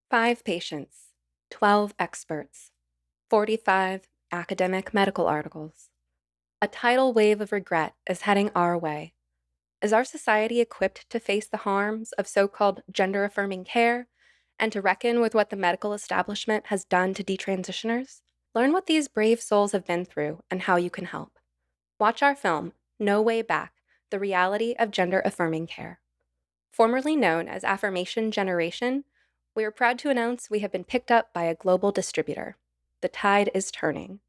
5 patients, 12 experts, 45 academic medical articles. A tidal wave of regret is heading our way. Is our society equipped to face the harms of so-called gender-affirming care and to reckon with what the medical establishment has done to detransitioners? Learn what these brave souls have been through and how you can help. Watch our film, No Way Back: The Reality of Gender-Affirming Care. Formerly known as Affirmation Generation, we are proud to announce we have been picked up by a global distributor. The tide is turning.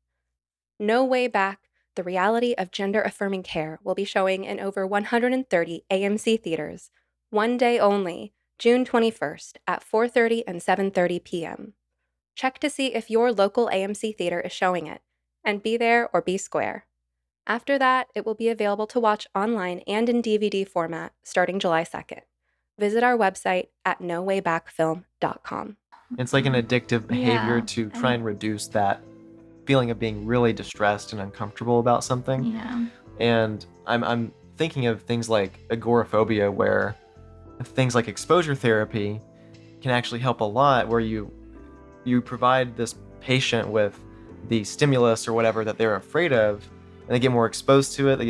No Way Back: The Reality of Gender-Affirming Care will be showing in over 130 AMC theaters, one day only, June 21st at 4:30 and 7:30 p.m. Check to see if your local AMC theater is showing it, and be there or be square. After that, it will be available to watch online and in DVD format starting July 2nd. Visit our website at nowaybackfilm.com. It's like an addictive behavior Yeah, to try and reduce that feeling of being really distressed and uncomfortable about something. Yeah. And I'm thinking of things like agoraphobia, where things like exposure therapy can actually help a lot, where you provide this patient with the stimulus or whatever that they're afraid of, and they get more exposed to it,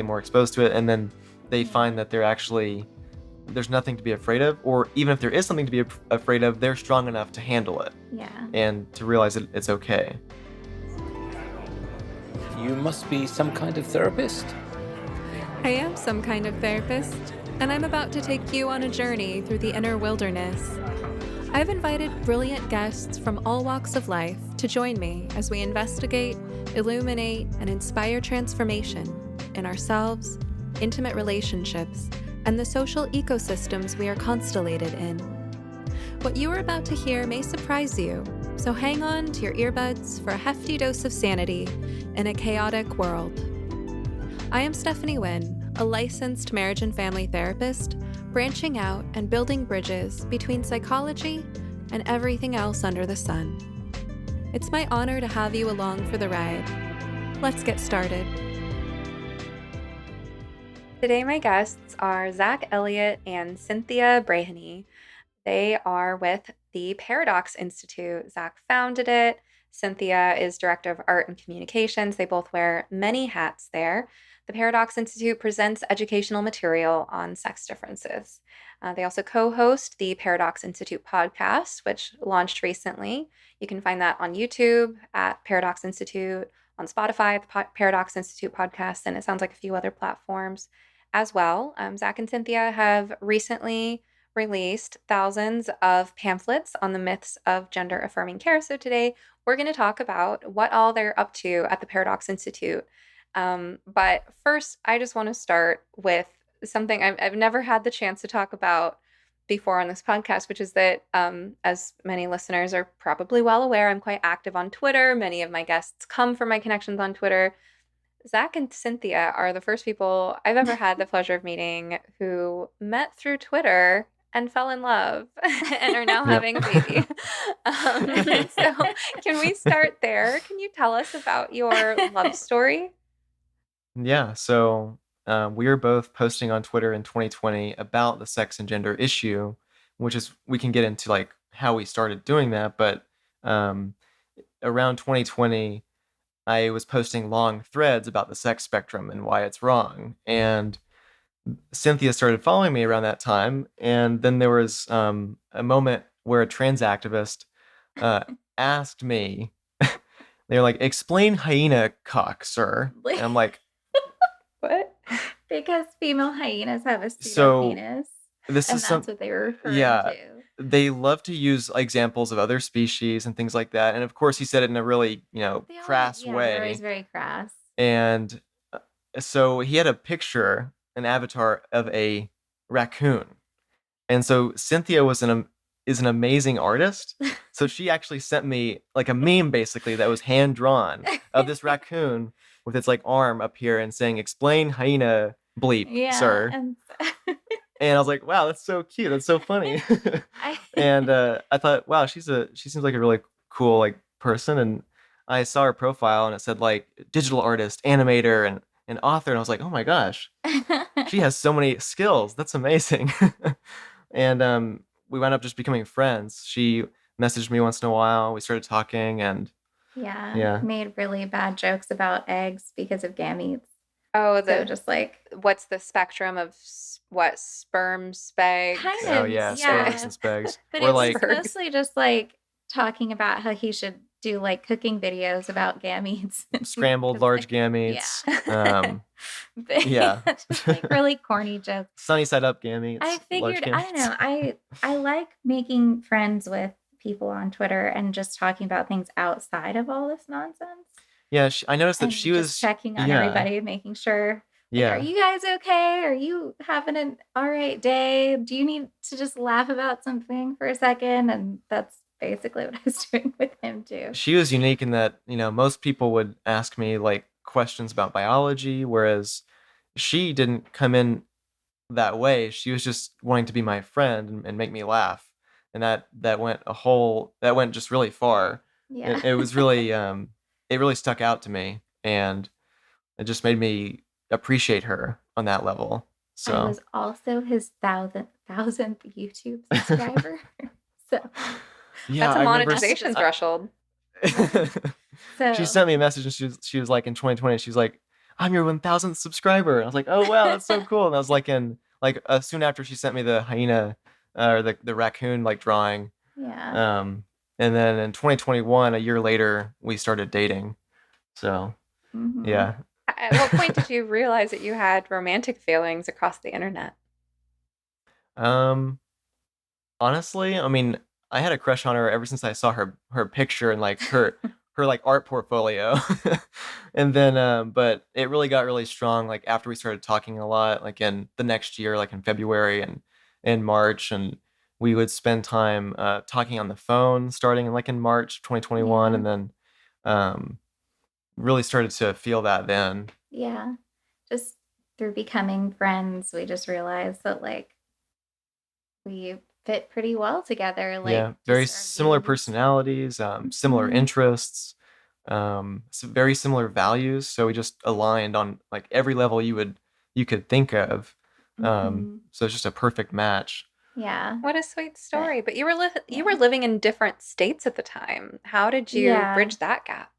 and then they find that there's nothing to be afraid of, or even if there is something to be afraid of, they're strong enough to handle it. Yeah. And to realize that it's okay. You must be some kind of therapist. I am some kind of therapist, and I'm about to take you on a journey through the inner wilderness. I've invited brilliant guests from all walks of life to join me as we investigate, illuminate, and inspire transformation in ourselves, intimate relationships, and the social ecosystems we are constellated in. What you are about to hear may surprise you, so hang on to your earbuds for a hefty dose of sanity in a chaotic world. I am Stephanie Wynn, a licensed marriage and family therapist, branching out and building bridges between psychology and everything else under the sun. It's my honor to have you along for the ride. Let's get started. Today, my guests are Zach Elliott and Cynthia Breheny. They are with the Paradox Institute. Zach founded it. Cynthia is Director of Art and Communications. They both wear many hats there. The Paradox Institute presents educational material on sex differences. They also co-host the Paradox Institute podcast, which launched recently. You can find that on YouTube at Paradox Institute, on Spotify, the Paradox Institute podcast, and it sounds like a few other platforms as well. Zach and Cynthia have recently released thousands of pamphlets on the myths of gender-affirming care. So today we're going to talk about what all they're up to at the Paradox Institute. But first, I just want to start with something I've never had the chance to talk about before on this podcast, which is that, as many listeners are probably well aware, I'm quite active on Twitter. Many of my guests come from my connections on Twitter. Zach and Cynthia are the first people I've ever had the pleasure of meeting who met through Twitter and fell in love and are now having a baby. So can we start there? Can you tell us about your love story? Yeah, so we were both posting on Twitter in 2020 about the sex and gender issue, which is, we can get into like how we started doing that, but around 2020, I was posting long threads about the sex spectrum and why it's wrong. And Cynthia started following me around that time, and then there was a moment where a trans activist asked me, they were like, "Explain hyena cock, sir." And I'm like, What? Because female hyenas have a So, pseudopenis. this And is that's what they were referring yeah, to. they love to use examples of other species and things like that. And of course, he said it in a really, crass They're way. always very crass. And so he had a picture, an avatar of a raccoon. And so Cynthia is an amazing artist. So she actually sent me like a meme, basically, that was hand drawn of this raccoon with its like arm up here and saying, "Explain hyena bleep, sir." And And I was like, wow, that's so cute. That's so funny. And I thought, wow, she seems like a really cool like person. And I saw her profile and it said like digital artist, animator, and author. And I was like, oh my gosh, she has so many skills. That's amazing. And we wound up just becoming friends. She messaged me once in a while. We started talking, and yeah. Made really bad jokes about eggs because of gametes. Oh, So just like what's the spectrum of what sperm spegs? kind Oh of, yeah, sperms and spegs. But Or it was like Spergs. mostly just like talking about how he should do like cooking videos about gametes. scrambled 'Cause, large like, gametes. But Yeah. just like really corny jokes. Sunny side up gametes. I Large figured, I don't gametes. know, I like making friends with people on Twitter and just talking about things outside of all this nonsense. Yeah, I noticed that And she just was. checking on Yeah, everybody, making sure, like, are yeah. you guys okay? Are you having an all right day? Do you need to just laugh about something for a second? And that's basically what I was doing with him too. She was unique in that, most people would ask me like questions about biology, whereas she didn't come in that way. She was just wanting to be my friend and make me laugh. And that went just really far. Yeah. It was really it really stuck out to me, and it just made me appreciate her on that level. I So was also his thousandth YouTube subscriber. So yeah, That's a I remember monetization threshold. she so sent me a message, and she was like, in 2020, she's like, I'm your 1000th subscriber. And I was like, oh wow, that's so cool. And I was like, soon after she sent me the hyena, or the raccoon like drawing. yeah. And then in 2021, a year later, we started dating. So Mhm. yeah. At what point did you realize that you had romantic feelings across the internet? Um, Honestly, I mean, I had a crush on her ever since I saw her picture and like her like art portfolio. And then but it really got really strong like after we started talking a lot, like in the next year, like in February and in March, and we would spend time talking on the phone starting like in March 2021, Yeah. and then um really started to feel that then. Yeah. Just through becoming friends, we just realized that like we fit pretty well together. Like Yeah, very just our similar views. personalities, similar Mhm. interests, very similar values. So we just aligned on like every level you could think of. Mhm. So it's just a perfect match. Yeah. What a sweet But story. But you were you were yeah. living in different states at the time. How did you Yeah. bridge that gap?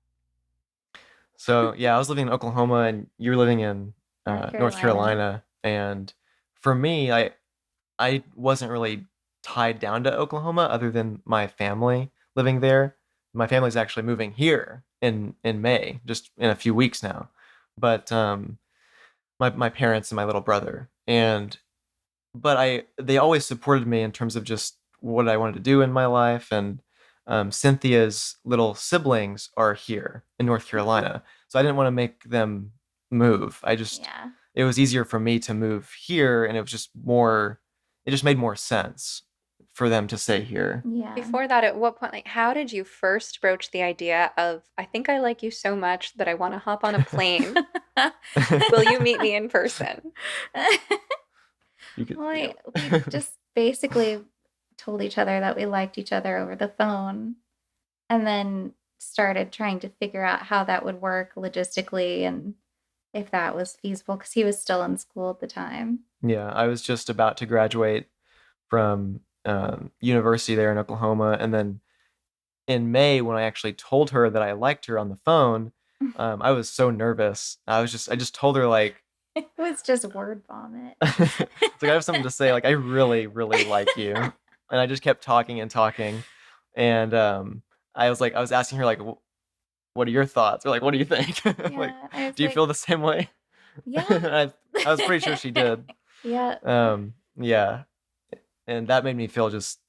So yeah, I was living in Oklahoma, and you're living in North North Carolina. Carolina. And for me, I wasn't really tied down to Oklahoma other than my family living there. My family's actually moving here in May, just in a few weeks now. But my parents and my little brother, and but they always supported me in terms of just what I wanted to do in my life. And Cynthia's little siblings are here in North Mhm. Carolina, so I didn't want to make them move. Yeah. It was easier for me to move here, and it just made more sense for them to stay here. Yeah. Before that, at what point, like, how did you first broach the idea of, I think I like you so much that I want to hop on a plane? Will you meet me in person? You could, Well, yeah. we just basically told each other that we liked each other over the phone and then started trying to figure out how that would work logistically and if that was feasible because he was still in school at the time. Yeah, I was just about to graduate from university there in Oklahoma, and then in May, when I actually told her that I liked her on the phone, I was so nervous. I just told her like, It was just word vomit. it's like I have something to say. Like I really, really like you, and I just kept talking and talking, and I was asking her like, what are your thoughts, or like, what do you think? Like, Yeah, I was do you like, feel the same way? yeah. I was pretty sure she did. Yeah. Yeah, and that made me feel just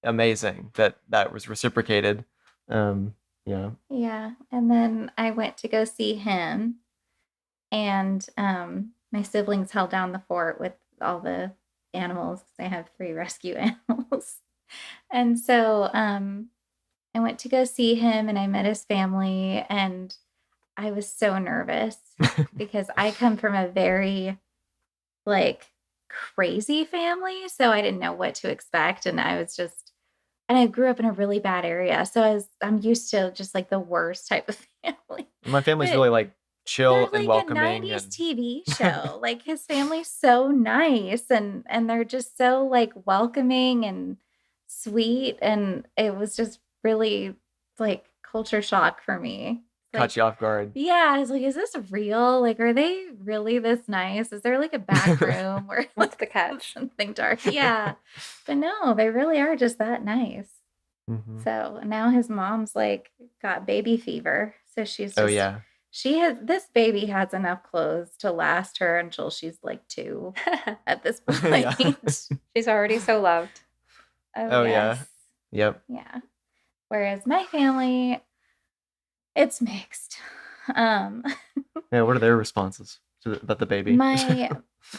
amazing that that was reciprocated. Um, yeah. Yeah. And then I went to go see him, and my siblings held down the fort with all the animals because I have 3 rescue animals. And so I went to go see him and I met his family, and I was so nervous because I come from a very like crazy family, so I didn't know what to expect, and I grew up in a really bad area, so I'm used to just like the worst type of family. My family's But really like they're chill and like a welcoming, 90s and TV show. Like his family's so nice and they're just so like welcoming and sweet, and it was just really like culture shock for me. Caught Like, you off guard. yeah, I was like, is this real? Like, are they really this nice? Is there like a back room or What's the like catch? something dark? Yeah. But no, they really are just that nice. Mhm. So now his mom's like got baby fever. So she's Oh, just, yeah. this baby has enough clothes to last her until she's like 2 at this Yeah. point. She's already so loved. Oh, yeah. Yes. Yep. Yeah. Whereas my family, it's mixed. Um, Yeah, what are their responses about the baby? my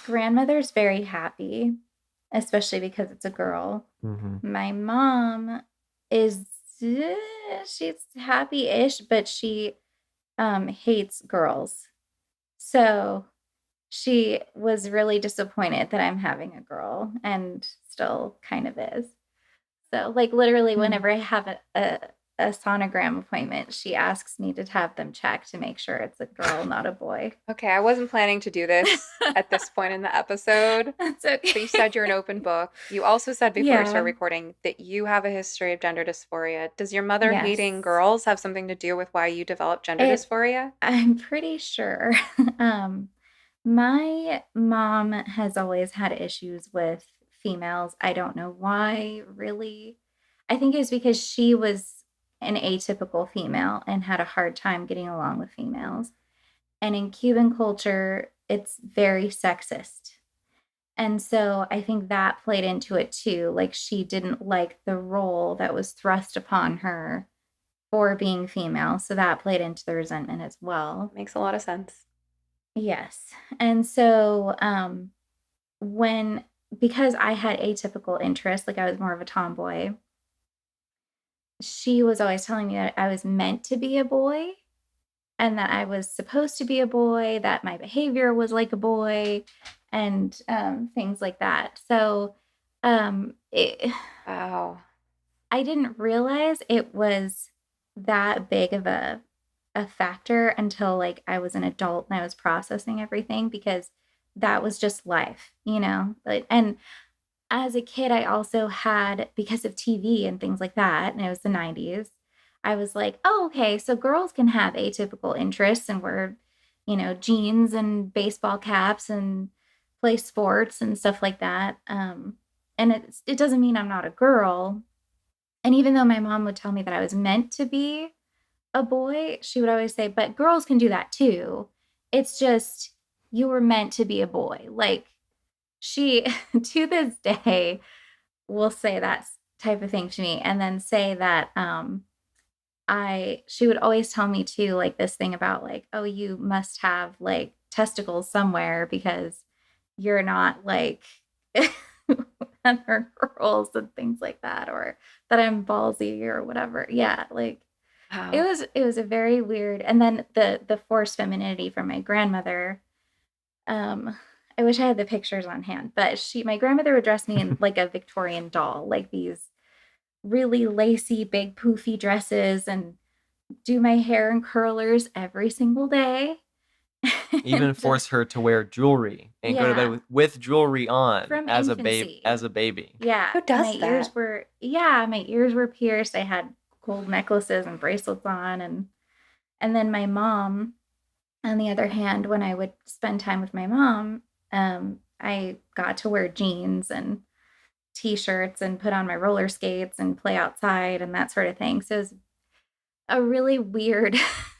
grandmother's very happy, especially because it's a girl. Mhm. My mom is she's happy-ish, but she hates girls. So she was really disappointed that I'm having a girl and still kind of is. So, like, literally, whenever I have a sonogram appointment, she asks me to have them checked to make sure it's a girl, not a boy. Okay, I wasn't planning to do this at this point in the episode, That's but you okay. said you're an open book. You also said before we started Yeah. recording that you have a history of gender dysphoria. Does your mother hating Yes. girls have something to do with why you developed gender It dysphoria? I'm pretty sure. Um, my mom has always had issues with females. I don't know why, really. I think it's because she was an atypical female and had a hard time getting along with females. And in Cuban culture, it's very sexist. And so I think that played into it too. Like, she didn't like the role that was thrust upon her for being female. So that played into the resentment as well. Makes a lot of sense. Yes. And so when because I had atypical interests, like I was more of a tomboy, she was always telling me that I was meant to be a boy and that I was supposed to be a boy, that my behavior was like a boy, and things like that. So Wow. I didn't realize it was that big of a factor until like I was an adult and I was processing everything, because that was just life, you know? And as a kid, I also had, because of TV and things like that, and it was the 90s, I was like, oh, okay, so girls can have atypical interests and wear, jeans and baseball caps and play sports and stuff like that. And it doesn't mean I'm not a girl. And even though my mom would tell me that I was meant to be a boy, she would always say, but girls can do that too. It's just you were meant to be a boy. Like, she, to this day, will say that type of thing to me, and then say that she would always tell me too, like, this thing about like, oh, you must have like testicles somewhere because you're not like other girls and things like that, or that I'm ballsy or whatever. Yeah, like it Wow. was a very weird. And then the forced femininity from my grandmother. I wish I had the pictures on hand, but my grandmother would dress me in like a Victorian doll, like these really lacy, big, poofy dresses, and do my hair in curlers every single day. Even And force her to wear jewelry and go to bed yeah, with jewelry on from as infancy. a baby. Yeah, Who does that? my ears were pierced. I had gold necklaces and bracelets on, and then my mom, on the other hand, when I would spend time with my mom, I got to wear jeans and t-shirts and put on my roller skates and play outside and that sort of thing. So it was a really weird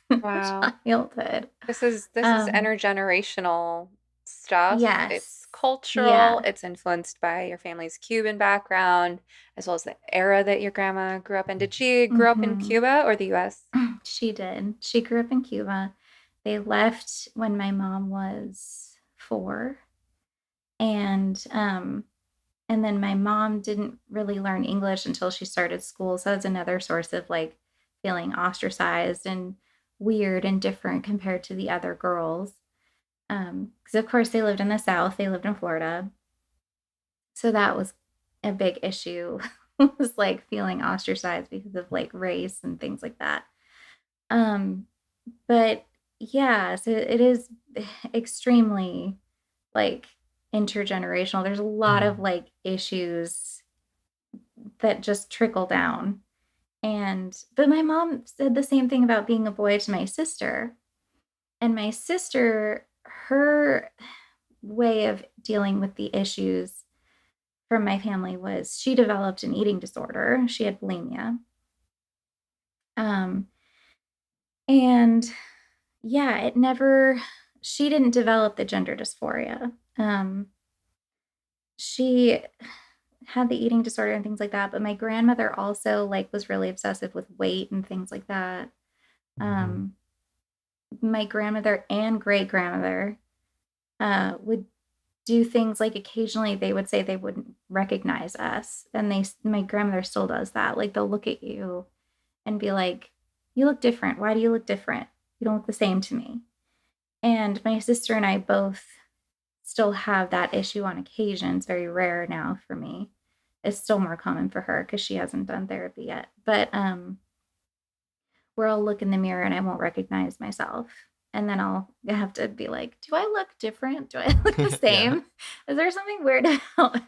Wow. childhood. This is intergenerational stuff. Yes. It's cultural. Yeah. It's influenced by your family's Cuban background, as well as the era that your grandma grew up in. Did she grow up in Mhm. Cuba or the US? She did. She grew up in Cuba. They left when my mom was 4, and then my mom didn't really learn English until she started school. So that's another source of like feeling ostracized and weird and different compared to the other girls. Because of course they lived in the South, they lived in Florida. So that was a big issue, was like feeling ostracized because of like race and things like that. Um, but yeah, so it is extremely like intergenerational. There's a lot of like issues that just trickle down. But my mom said the same thing about being a boy to my sister. And my sister, her way of dealing with the issues from my family was she developed an eating disorder. She had bulimia. And yeah, she didn't develop the gender dysphoria. She had the eating disorder and things like that, but my grandmother also like was really obsessive with weight and things like that. My grandmother and great grandmother would do things like occasionally they would say they wouldn't recognize us, and my grandmother still does that. Like they'll look at you and be like, "You look different. Why do you look different? You don't look the same to me." And my sister and I both still have that issue on occasion. It's very rare now for me. It's still more common for her because she hasn't done therapy yet. But where I'll look in the mirror and I won't recognize myself. And then I'll have to be like, do I look different? Do I look the same? Is there something weird about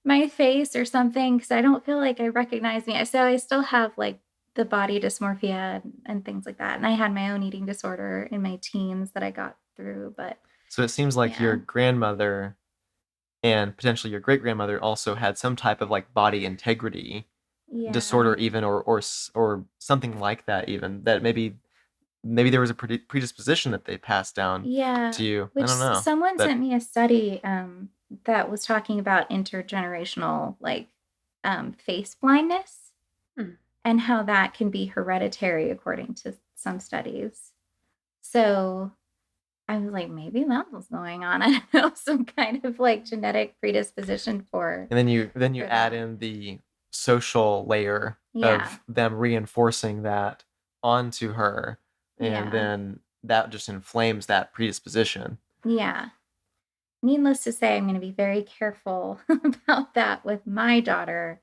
my face or something? Because I don't feel like I recognize me. So I still have like the body dysmorphia and things like that. And I had my own eating disorder in my teens that I got through. But So it seems like your grandmother and potentially your great grandmother also had some type of like body integrity disorder, even or something like that. Even that maybe there was a predisposition that they passed down to you. Which I don't know. Someone sent me a study that was talking about intergenerational like face blindness and how that can be hereditary according to some studies. So I was like, maybe that's what's going on. I don't know, some kind of like genetic predisposition for. And then you add in the social layer of them reinforcing that onto her, and then that just inflames that predisposition. Yeah. Needless to say, I'm going to be very careful about that with my daughter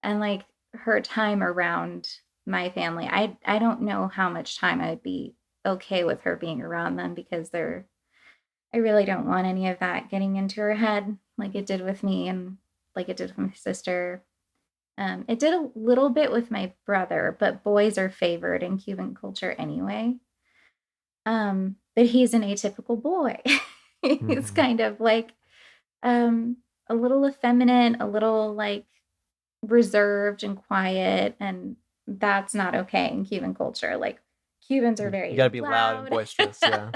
and like her time around my family. I don't know how much time I'd be okay with her being around them because I really don't want any of that getting into her head like it did with me and like it did with my sister. It did a little bit with my brother, but boys are favored in Cuban culture anyway. But he's an atypical boy. He's kind of like a little effeminate, a little like reserved and quiet, and that's not okay in Cuban culture. Like Cubans are very you gotta be loud and boisterous, yeah.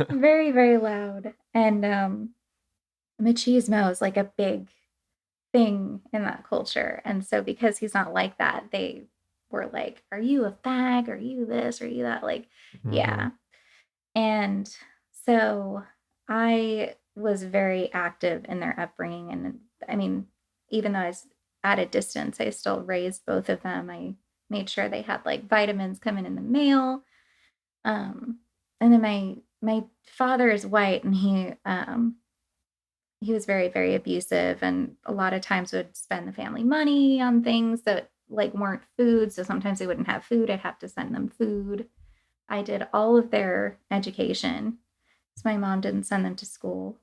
Very, very loud. And machismo is like a big thing in that culture. And so because he's not like that, they were like, are you a fag? Are you this? Are you that? Like, yeah. And so I was very active in their upbringing. And I mean, even though I was at a distance, I still raised both of them. I made sure they had like vitamins coming in the mail. And then my father is white, and he was very, very abusive, and a lot of times would spend the family money on things that like weren't food. So sometimes they wouldn't have food. I'd have to send them food. I did all of their education. So my mom didn't send them to school.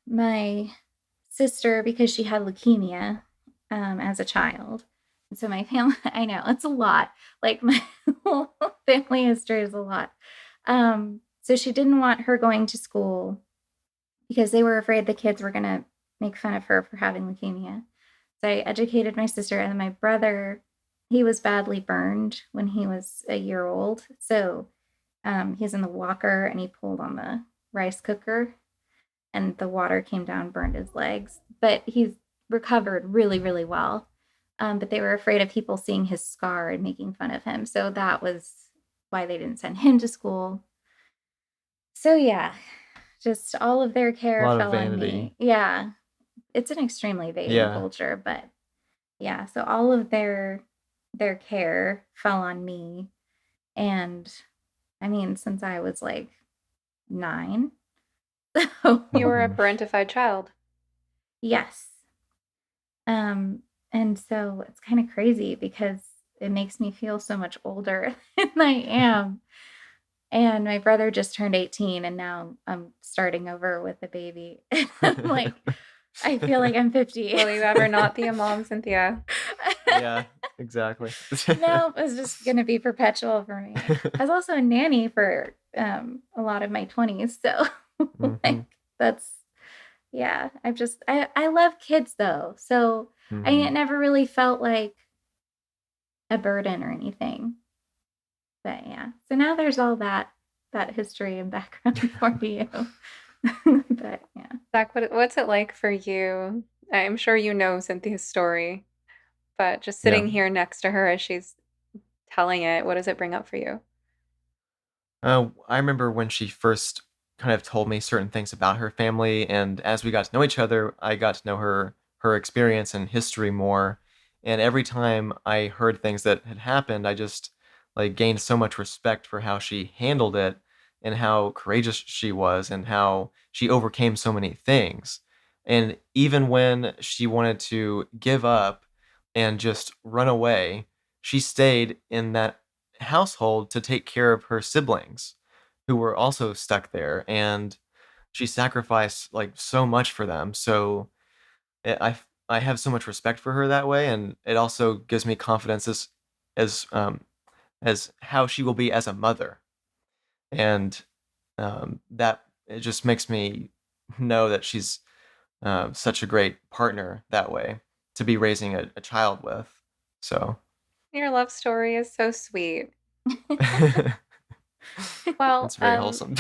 My sister, because she had leukemia as a child. So my family, I know it's a lot. Like my whole family history is a lot. So she didn't want her going to school because they were afraid the kids were going to make fun of her for having leukemia. So I educated my sister, and then my brother, he was badly burned when he was a year old. So he's in the walker, and he pulled on the rice cooker, and the water came down, burned his legs. But he's recovered really, really well. But they were afraid of people seeing his scar and making fun of him. So that was why they didn't send him to school. So yeah, just all of their care fell on me. Yeah, it's an extremely vain culture, but yeah, so all of their care fell on me. And I mean, since I was like 9. So you were a parentified child. Yes. And so it's kind of crazy because it makes me feel so much older than I am. And my brother just turned 18, and now I'm starting over with a baby. I'm like, I feel like I'm 50. Will you ever not be a mom, Cynthia? Yeah, exactly. No, it's just gonna be perpetual for me. I was also a nanny for a lot of my 20s, so like that's yeah. I love kids though, so it never really felt like a burden or anything. But yeah, so now there's all that history and background for you. But yeah. Zach, what's it like for you? I'm sure you know Cynthia's story, but just Yeah. sitting here next to her as she's telling it, what does it bring up for you? I remember when she first kind of told me certain things about her family, and as we got to know each other, I got to know her experience and history more. And every time I heard things that had happened, I just like gained so much respect for how she handled it and how courageous she was and how she overcame so many things. And even when she wanted to give up and just run away, she stayed in that household to take care of her siblings who were also stuck there, and she sacrificed like so much for them. So I have so much respect for her that way, and it also gives me confidence as as how she will be as a mother, and that it just makes me know that she's such a great partner that way to be raising a child with. So Your love story is so sweet. Well, it's very wholesome.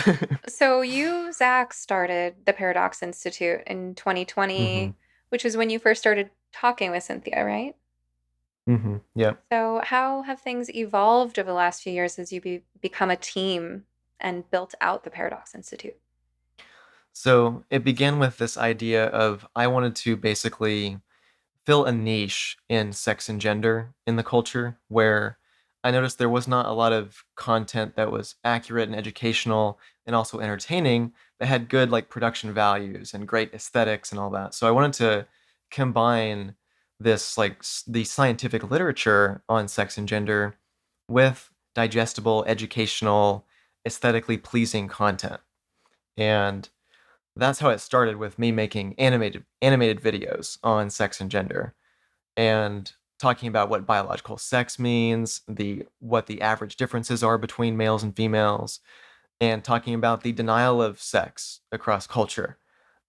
so you, Zach, started the Paradox Institute in 2020, which is when you first started talking with Cynthia, right? Yep. So how have things evolved over the last few years as you become a team and built out the Paradox Institute? So it began with this idea of I wanted to basically fill a niche in sex and gender in the culture where I noticed there was not a lot of content that was accurate and educational and also entertaining that had good like production values and great aesthetics and all that. So I wanted to combine this like the scientific literature on sex and gender with digestible, educational, aesthetically pleasing content. And that's how it started with me making animated videos on sex and gender and talking about what biological sex means, the what the average differences are between males and females, and talking about the denial of sex across culture.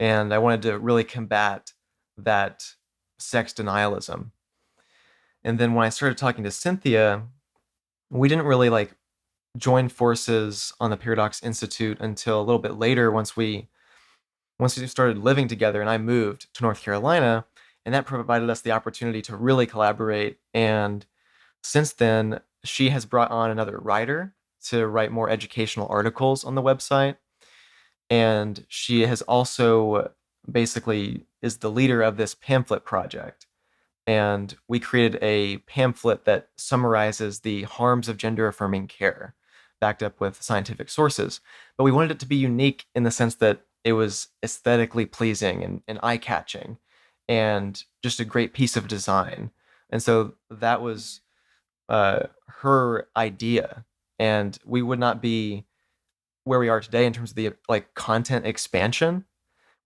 And I wanted to really combat that sex denialism. And then when I started talking to Cynthia, we didn't really like join forces on the Paradox Institute until a little bit later once we started living together and I moved to North Carolina, and that provided us the opportunity to really collaborate. And since then, she has brought on another writer to write more educational articles on the website. And she has also basically is the leader of this pamphlet project. And we created a pamphlet that summarizes the harms of gender affirming care, backed up with scientific sources. But we wanted it to be unique in the sense that it was aesthetically pleasing and eye catching and just a great piece of design. And so that was her idea. And we would not be where we are today in terms of the like content expansion.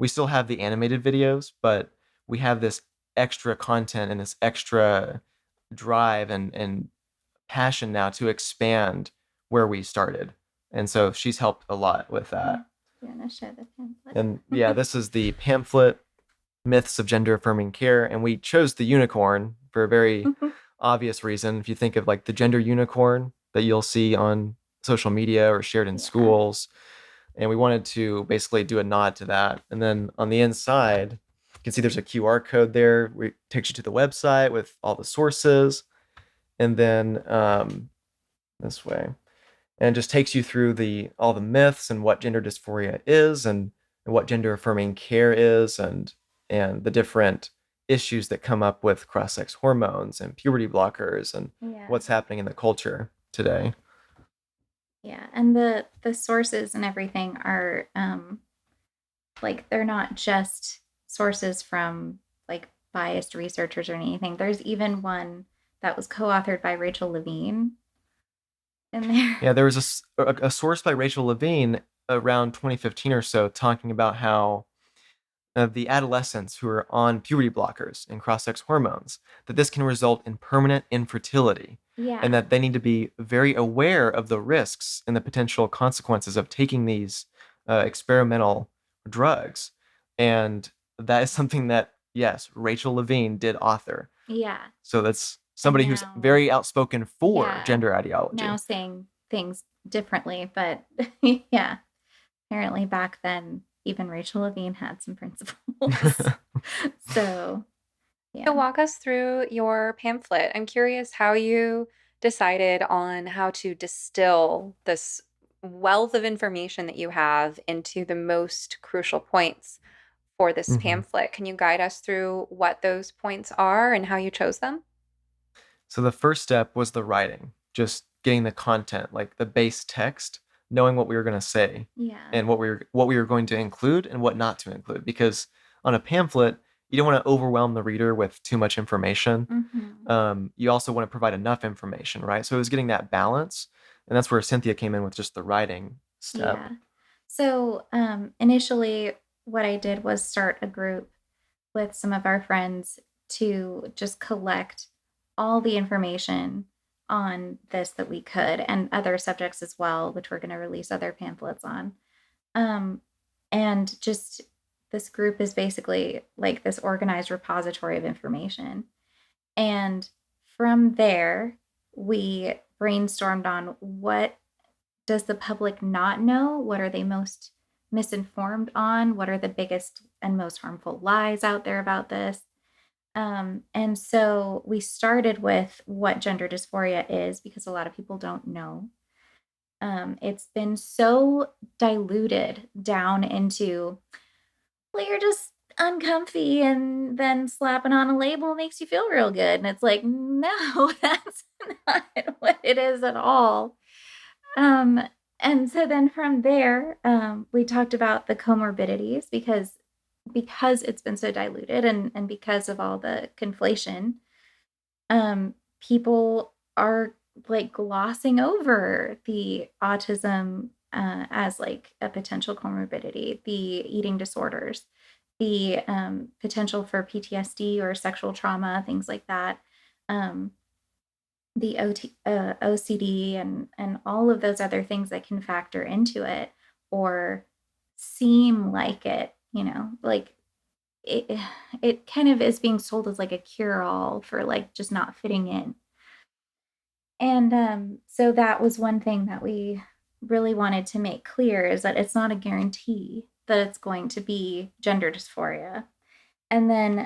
We still have the animated videos, but we have this extra content and this extra drive and passion now to expand where we started. And so she's helped a lot with that. Do you want to show the pamphlet? And yeah, this is the pamphlet, Myths of Gender Affirming Care. And we chose the unicorn for a very obvious reason. If you think of like the gender unicorn that you'll see on social media or shared in schools, and we wanted to basically do a nod to that. And then on the inside, you can see there's a QR code there, where it takes you to the website with all the sources, and then this way, and it just takes you through the all the myths and what gender dysphoria is, and what gender affirming care is, and the different issues that come up with cross-sex hormones and puberty blockers and what's happening in the culture today. Yeah, and the sources and everything are like they're not just sources from like biased researchers or anything. There's even one that was co-authored by Rachel Levine in there. Yeah, there was a source by Rachel Levine around 2015 or so talking about how the adolescents who are on puberty blockers and cross-sex hormones, that this can result in permanent infertility, and Yeah. that they need to be very aware of the risks and the potential consequences of taking these experimental drugs. And that is something that, yes, Rachel Levine did author. Yeah. So that's And somebody who's now, very outspoken for yeah, gender now ideology. saying things differently, but yeah, apparently back then, even Rachel Levine had some principles. So, So yeah. walk us through your pamphlet. I'm curious how you decided on how to distill this wealth of information that you have into the most crucial points for this Mhm. pamphlet. Can you guide us through what those points are and how you chose them? So the first step was the writing, just getting the content, like the base text, knowing what we were going to say Yeah. and what we were going to include and what not to include. Because on a pamphlet, you don't want to overwhelm the reader with too much information. Mm-hmm. You also want to provide enough information, right? So it was getting that balance, and that's where Cynthia came in with just the writing step. Yeah. So, initially, what I did was start a group with some of our friends to just collect all the information on this that we could, and other subjects as well, which we're going to release other pamphlets on. Um, and just this group is basically like this organized repository of information. And from there, we brainstormed on what does the public not know? What are they most misinformed on? What are the biggest and most harmful lies out there about this? And so we started with what gender dysphoria is because a lot of people don't know. It's been so diluted down into, well, you're just uncomfy and then slapping on a label makes you feel real good. And it's like, no, that's not what it is at all. Um, and so then from there, we talked about the comorbidities because it's been so diluted and because of all the conflation, people are like glossing over the autism as like a potential comorbidity, the eating disorders, the potential for PTSD or sexual trauma, things like that. Um, the OCD and all of those other things that can factor into it or seem like it, like it it kind of is being sold as like a cure all for like just not fitting in. And so that was one thing that we really wanted to make clear is that it's not a guarantee that it's going to be gender dysphoria. And then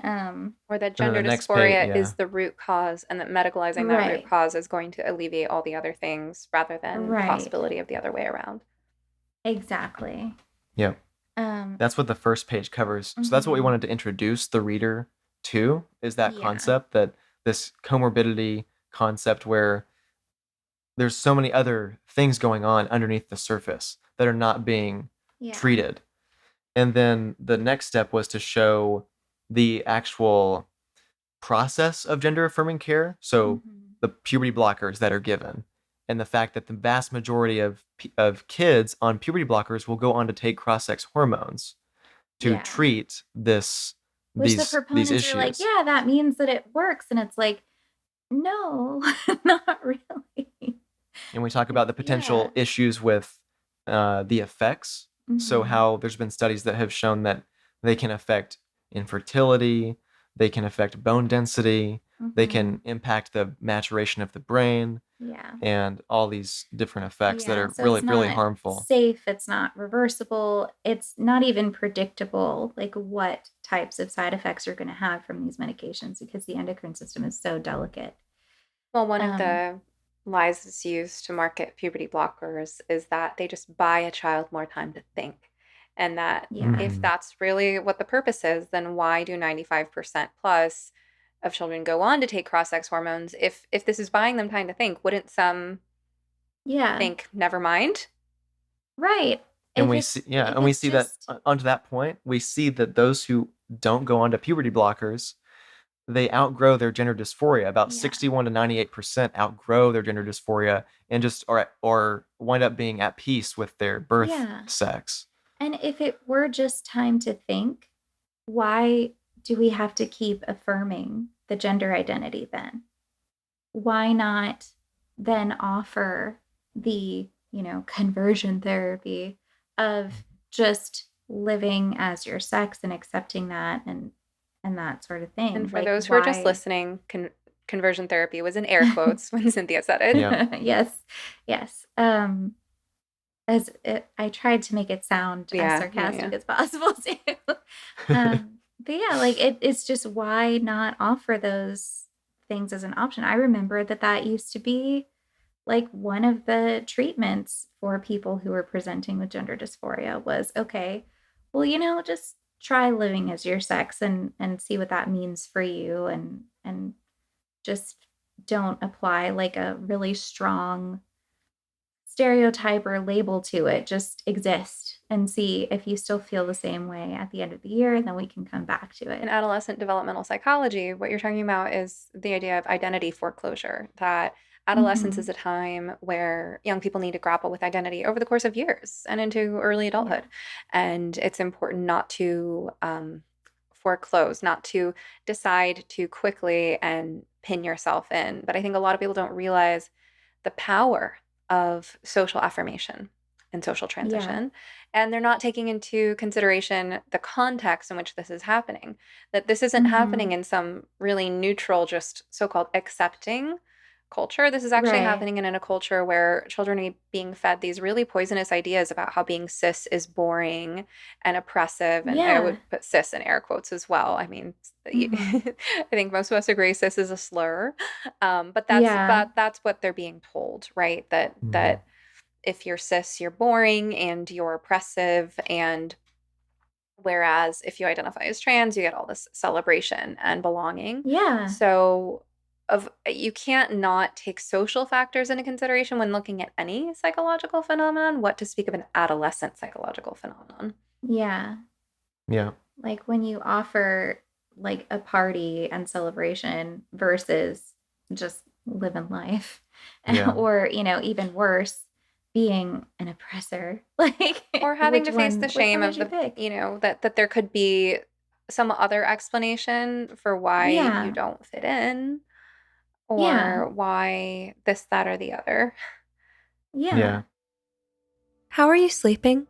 Or that And then gender the next page, dysphoria yeah. is the root cause and that medicalizing that root right, cause is going to alleviate all the other things rather than the right, possibility of the other way around. exactly. Yeah. Um That's what the first page covers. So that's what we mhm, wanted to introduce the reader to, is that yeah. concept, that this comorbidity concept where there's so many other things going on underneath the surface that are not being Yeah. treated. And then the next step was to show the actual process of gender affirming care. So Mhm. the puberty blockers that are given, and the fact that the vast majority of kids on puberty blockers will go on to take cross-sex hormones to Yeah. treat this Which the these proponents are like, issues. "Yeah, that means that it works." And it's like, "No, not really." And we talk about the Yeah. potential issues with the effects. So Mhm. how there's been studies that have shown that they can affect infertility, they can affect bone density, they can Mhm. impact the maturation of the brain, Yeah. and all these different effects that Yeah, are so really, it's really not harmful. safe, it's not reversible, it's not even predictable, like, what types of side effects you're gonna have from these medications because the endocrine system is so delicate. Well, one of Um, the lies that's used to market puberty blockers is that they just buy a child more time to think. And that yeah. if Mhm. that's really what the purpose is, then why do 95% plus of children go on to take cross-sex hormones? If this is buying them time to think, wouldn't some Yeah. think, never mind? Right. And If we it's see, yeah, if and we it's see that just onto that point, we see that those who don't go on to puberty blockers, they outgrow their gender dysphoria. About yeah. 61 to 98% outgrow their gender dysphoria and just or wind up being at peace with their birth Yeah. sex. And if it were just time to think, why do we have to keep affirming the gender identity then? Why not then offer the, conversion therapy of just living as your sex and accepting that and that sort of And thing? for Like, those who are just why? listening, conversion therapy was in air quotes when Cynthia said it. Yeah. Yes, yes. I tried to make it sound as Yeah, yeah, sarcastic yeah. as possible too. But yeah, like it's just, why not offer those things as an option? I remember that used to be like one of the treatments for people who were presenting with gender dysphoria was, okay, well, just try living as your sex and see what that means for you, and just don't apply like a really strong stereotype or label to it. Just exist and see if you still feel the same way at the end of the year, and then we can come back to In it. adolescent developmental psychology, what you're talking about is the idea of identity foreclosure, that adolescence is Mhm. a time where young people need to grapple with identity over the course of years and into early Yeah. adulthood. And it's important not to foreclose, not to decide too quickly and pin yourself in. But I think a lot of people don't realize the power of social affirmation and social Yeah. transition. And they're not taking into consideration the context in which this is happening, that this isn't happening Mhm. in some really neutral, just so called accepting culture. This is actually Right. happening in a culture where children are being fed these really poisonous ideas about how being cis is boring and oppressive. And I would Yeah. put cis in air quotes as well. I mean, Mhm. I think most of us agree cis is a slur. Yeah. But that's what they're being told, right? That Mhm. if you're cis, you're boring and you're oppressive, and whereas if you identify as trans, you get all this celebration and belonging. Yeah. So of you can't not take social factors into consideration when looking at any psychological phenomenon, what to speak of an adolescent psychological phenomenon. Yeah. Yeah. Like when you offer like a party and celebration versus just living life, Yeah. or, even worse, being an oppressor. Like, Or having which to face the one which shame one would of you the, pick? that there could be some other explanation for why you Yeah. don't fit in, Yeah. or why this, that, or the other. Yeah. Yeah. How are you sleeping?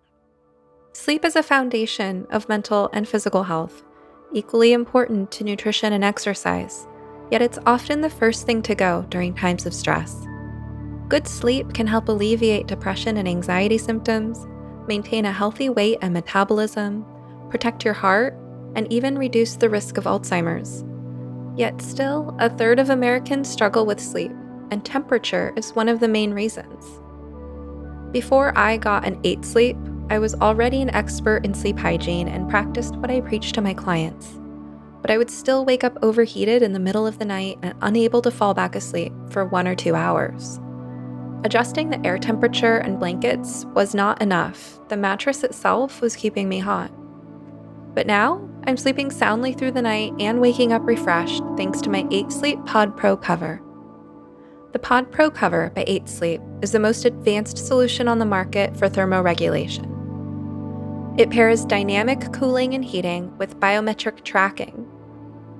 Sleep is a foundation of mental and physical health, equally important to nutrition and exercise, yet it's often the first thing to go during times of stress. Good sleep can help alleviate depression and anxiety symptoms, maintain a healthy weight and metabolism, protect your heart, and even reduce the risk of Alzheimer's. Yet still, a third of Americans struggle with sleep, and temperature is one of the main reasons. Before I got an 8 sleep, I was already an expert in sleep hygiene and practiced what I preach to my clients. But I would still wake up overheated in the middle of the night and unable to fall back asleep for 1 or 2 hours. Adjusting the air temperature and blankets was not enough. The mattress itself was keeping me hot. But now, I'm sleeping soundly through the night and waking up refreshed thanks to my 8 Sleep Pod Pro cover. The Pod Pro cover by 8 Sleep is the most advanced solution on the market for thermoregulation. It pairs dynamic cooling and heating with biometric tracking.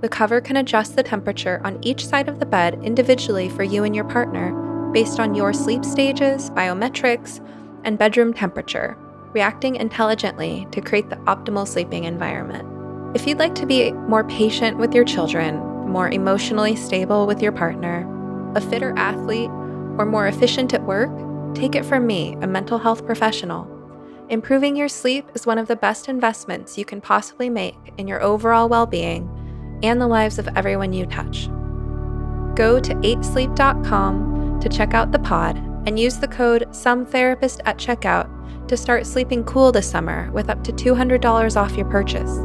The cover can adjust the temperature on each side of the bed individually for you and your partner based on your sleep stages, biometrics, and bedroom temperature, reacting intelligently to create the optimal sleeping environment. If you'd like to be more patient with your children, more emotionally stable with your partner, a fitter athlete, or more efficient at work, take it from me, a mental health professional. Improving your sleep is one of the best investments you can possibly make in your overall well-being and the lives of everyone you touch. Go to 8sleep.com to check out the pod and use the code SOMETHERAPIST at checkout to start sleeping cool this summer with up to $200 off your purchase.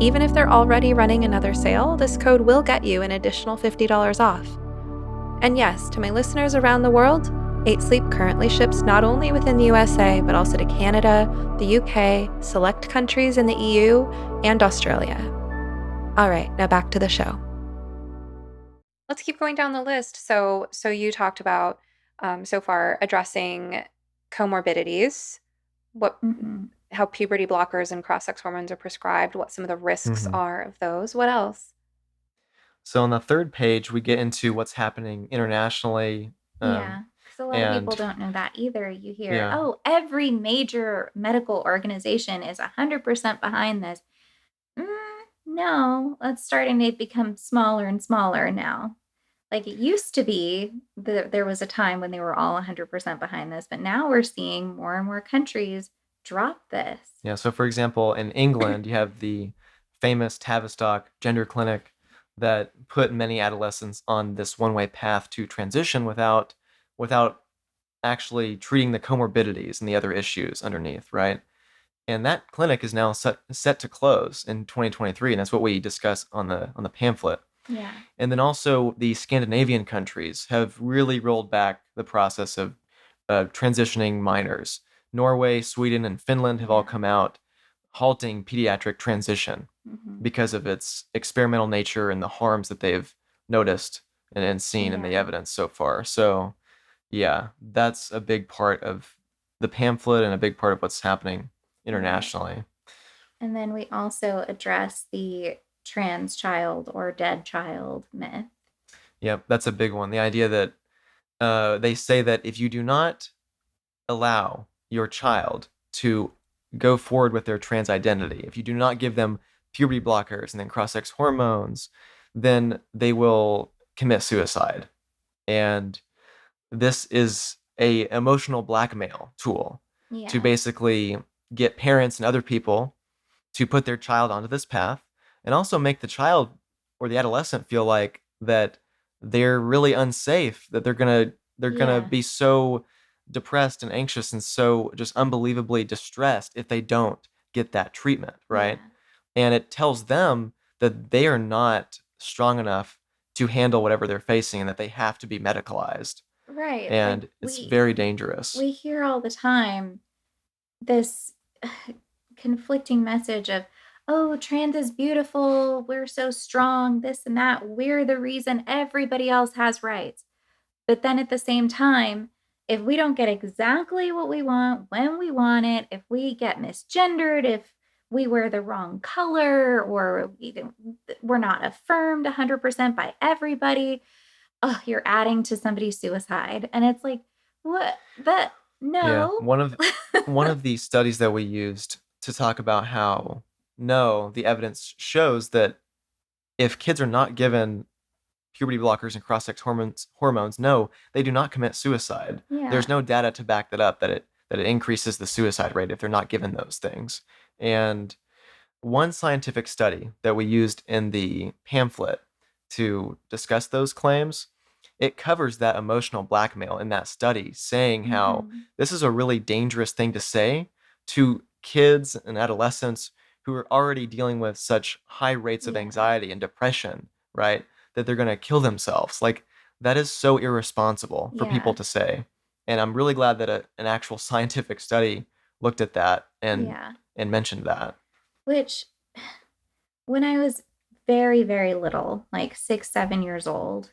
Even if they're already running another sale, this code will get you an additional $50 off. And yes, to my listeners around the world, 8 Sleep currently ships not only within the USA, but also to Canada, the UK, select countries in the EU, and Australia. All right, now back to the show. Let's keep going down the list. So you talked about so far addressing comorbidities. What Mhm. how puberty blockers and cross-sex hormones are prescribed, what some of the risks Mhm. are of those. What else? So on the third page, we get into what's happening internationally, um, Yeah, because a lot of people and don't know that either. You hear, yeah, oh, every major medical organization is 100% behind this. No, it's starting to become smaller and smaller now. Like it used to be, there was a time when they were all 100% behind this, but now we're seeing more and more countries drop this. yeah. So for example, in England, you have the famous Tavistock Gender Clinic that put many adolescents on this one-way path to transition without actually treating the comorbidities and the other issues underneath, right? And that clinic is now set to close in 2023, and that's what we discuss on the pamphlet. Yeah. And then also the Scandinavian countries have really rolled back the process of transitioning minors. Norway, Sweden, and Finland have all Yeah. come out halting pediatric transition because of its experimental nature and the harms that they've noticed and seen in the Yeah. evidence so far. So, yeah, that's a big part of the pamphlet and a big part of what's happening Right. internationally. And then we also address the trans child or dead child myth. Yep, that's a big one. The idea that they say that if you do not allow your child to go forward with their trans identity, if you do not give them puberty blockers and then cross-sex hormones, then they will commit suicide. And this is a emotional blackmail tool to Yeah. basically get parents and other people to put their child onto this path and also make the child or the adolescent feel like that they're really unsafe, that they're gonna Yeah. be so depressed and anxious and so just unbelievably distressed if they don't get that treatment, right? Yeah. And it tells them that they are not strong enough to handle whatever they're facing and that they have to be medicalized. Right. Like And it's very dangerous. we hear all the time this conflicting message of, oh, trans is beautiful, we're so strong, this and that, we're the reason everybody else has rights. But then at the same time, if we don't get exactly what we want when we want it, if we get misgendered, if we wear the wrong color, or we're not affirmed 100% by everybody, oh, you're adding to somebody's suicide. And it's like, what? That, Yeah, no. one of the studies that we used to talk about how no, the evidence shows that if kids are not given puberty blockers and cross-sex hormones, no, they do not commit suicide. There's Yeah. no data to back that up that it increases the suicide rate if they're not given those things. And one scientific study that we used in the pamphlet to discuss those claims, it covers that emotional blackmail in that study, saying how Mhm. this is a really dangerous thing to say to kids and adolescents who are already dealing with such high rates of Yeah. anxiety and depression, right? That they're going to kill themselves. Like, that is so irresponsible for people Yeah. to say. And I'm really glad that an actual scientific study looked at that Yeah. and mentioned that. Which, when I was very, very little, like 6, 7 years old,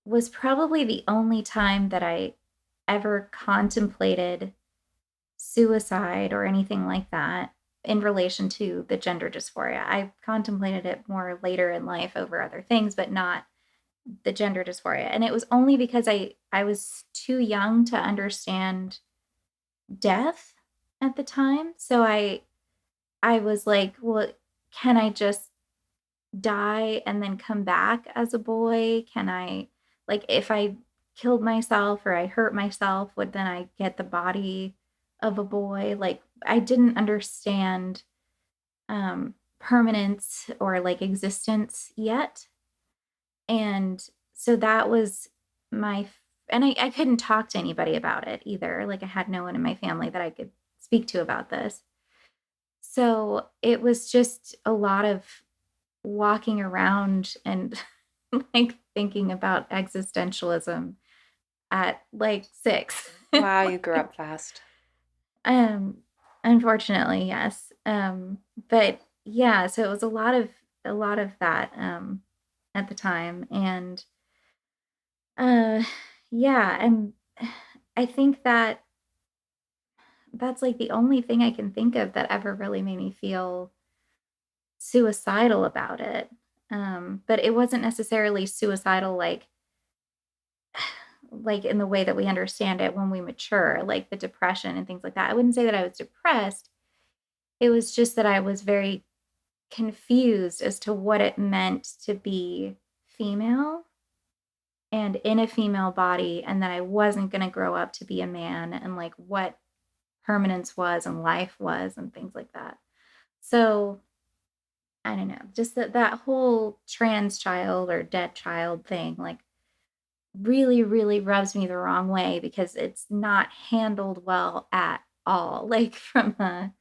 was probably the only time that I ever contemplated suicide or anything like that in relation to the gender dysphoria. I contemplated it more later in life over other things, but not the gender dysphoria. And it was only because I was too young to understand death at the time. So I was like, well, can I just die and then come back as a boy? Can I, like, if I killed myself or I hurt myself, would then I get the body of a boy? Like, I didn't understand permanence or like existence yet. And so that was and I couldn't talk to anybody about it either. Like, I had no one in my family that I could speak to about this. So it was just a lot of walking around and like thinking about existentialism at like 6. Wow, you grew up fast. um Unfortunately, yes. But yeah, so it was a lot of that at the time. And uh yeah, and I think that that's like the only thing I can think of that ever really made me feel suicidal about it. But it wasn't necessarily suicidal like in the way that we understand it when we mature, like the depression and things like that. I wouldn't say that I was depressed. It was just that I was very confused as to what it meant to be female and in a female body, and that I wasn't going to grow up to be a man, and like what permanence was and life was and things like that. So I don't know, just that whole trans child or dead child thing, like really, really rubs me the wrong way because it's not handled well at all, like from a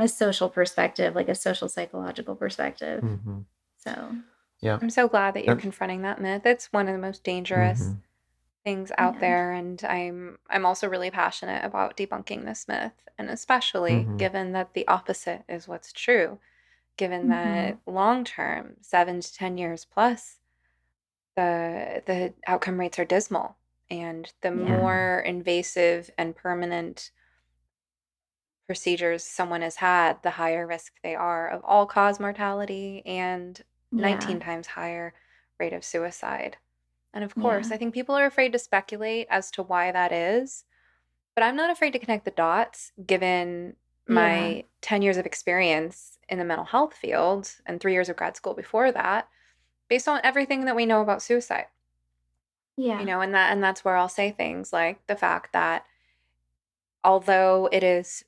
social perspective, like a social psychological perspective. Mm-hmm. So Yeah. I'm so glad that you're And, confronting that myth. It's one of the most dangerous mm-hmm. things out yeah, there, and I'm also really passionate about debunking this myth, and especially Mm-hmm. given that the opposite is what's true, given mm-hmm. that long term, 7 to 10 years plus, the outcome rates are dismal, and the Yeah, Mm-hmm. more invasive and permanent procedures someone has had, the higher risk they are of all cause mortality and yeah, 19 times higher rate of suicide. And of course, yeah, I think people are afraid to speculate as to why that is, but I'm not afraid to connect the dots given yeah, my 10 years of experience in the mental health field and 3 years of grad school before that, based on everything that we know about suicide. yeah, And that's where I'll say things like the fact that although it is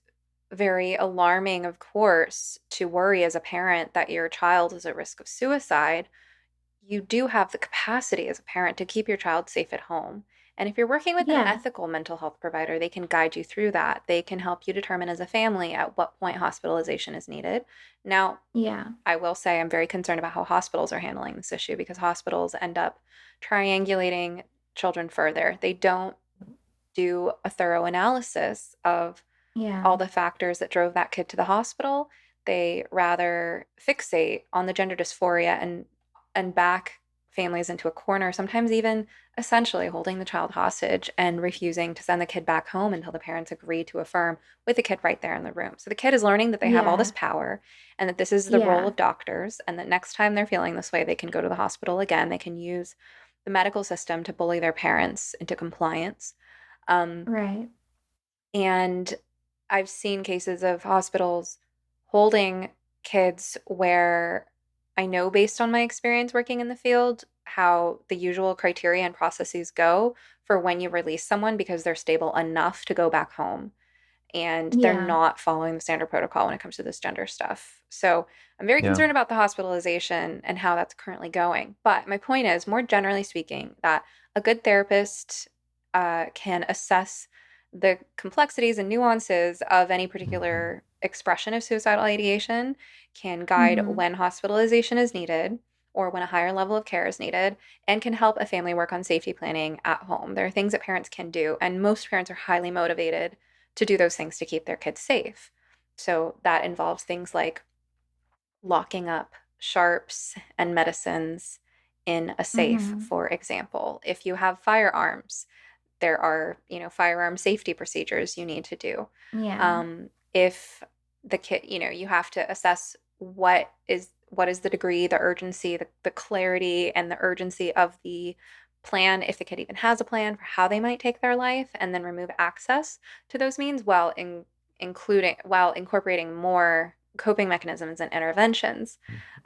very alarming, of course, to worry as a parent that your child is at risk of suicide, you do have the capacity as a parent to keep your child safe at home. And if you're working with an yeah, ethical mental health provider, they can guide you through that. They can help you determine as a family at what point hospitalization is needed. Now, yeah, I will say I'm very concerned about how hospitals are handling this issue because hospitals end up triangulating children further. They don't do a thorough analysis of yeah, all the factors that drove that kid to the hospital. They rather fixate on the gender dysphoria and back families into a corner, sometimes even essentially holding the child hostage and refusing to send the kid back home until the parents agree to affirm with the kid right there in the room. So the kid is learning that they have all this yeah, power and that this is the role yeah, of doctors, and that next time they're feeling this way, they can go to the hospital again. They can use the medical system to bully their parents into compliance. Um, right, and I've seen cases of hospitals holding kids where I know, based on my experience working in the field, how the usual criteria and processes go for when you release someone because they're stable enough to go back home and they're yeah, not following the standard protocol when it comes to this gender stuff. So I'm very Yeah. concerned about the hospitalization and how that's currently going. But my point is, more generally speaking, that a good therapist can assess the complexities and nuances of any Mm-hmm. particular expression of suicidal ideation, can guide mm-hmm. when hospitalization is needed or when a higher level of care is needed, and can help a family work on safety planning at home. There are things that parents can do, and most parents are highly motivated to do those things to keep their kids safe. So that involves things like locking up sharps and medicines in a safe, Mm-hmm. for example. If you have firearms, there are, firearm safety procedures you need to do. Yeah, If the kid, you have to assess what is the degree, the urgency, the clarity and the urgency of the plan, if the kid even has a plan for how they might take their life, and then remove access to those means while incorporating more coping mechanisms and interventions.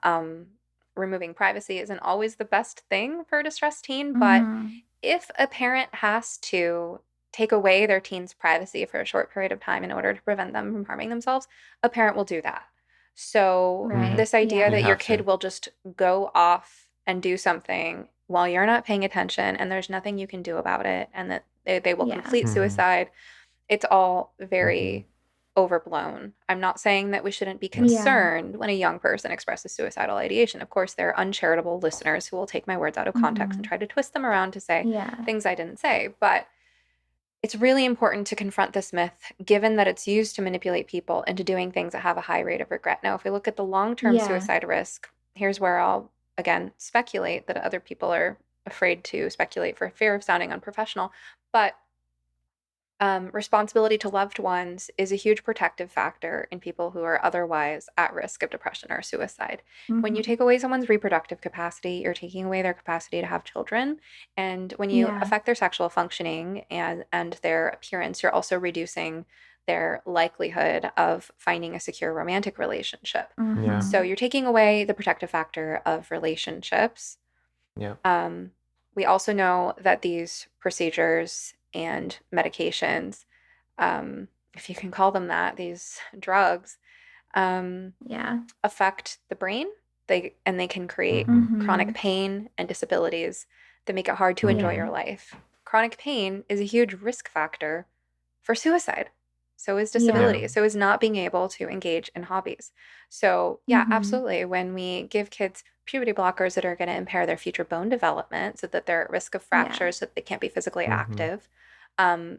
Um, Removing privacy isn't always the best thing for a distressed teen, but mm-hmm. if a parent has to take away their teen's privacy for a short period of time in order to prevent them from harming themselves, a parent will do that. So, Mm-hmm. Right, this idea yeah, You that your have kid to. will just go off and do something while you're not paying attention and there's nothing you can do about it, and that they will yeah, complete Mm-hmm. suicide, it's all Mm-hmm. very overblown. I'm not saying that we shouldn't be Yeah. yeah, concerned when a young person expresses suicidal ideation. Of course, there are uncharitable listeners who will take my words out of context and mm-hmm. try to twist them around to say Yeah, things I didn't say. But it's really important to confront this myth, given that it's used to manipulate people into doing things that have a high rate of regret. Now, if we look at the long term yeah, suicide risk, here's where I'll again speculate that other people are afraid to speculate for fear of sounding unprofessional. But Responsibility to loved ones is a huge protective factor in people who are otherwise at risk of depression or suicide. When you Mhm. take away someone's reproductive capacity, you're taking away their capacity to have children. And when you Yeah. affect their sexual functioning and their appearance, you're also reducing their likelihood of finding a secure romantic relationship. Yeah. So Mhm. you're taking away the protective factor of relationships. Yeah. We also know that these procedures and medications, if you can call them that, these drugs, um, Yeah. affect the brain. They can create chronic Mhm. pain and disabilities that make it hard to enjoy Yeah. your life. Chronic pain is a huge risk factor for suicide. So is Yeah. disability. So is not being able to engage in hobbies. So, yeah, Mhm. absolutely. When we give kids puberty blockers that are going to impair their future bone development so that they're at risk of Yeah. fractures, so that they can't be physically Mhm. active.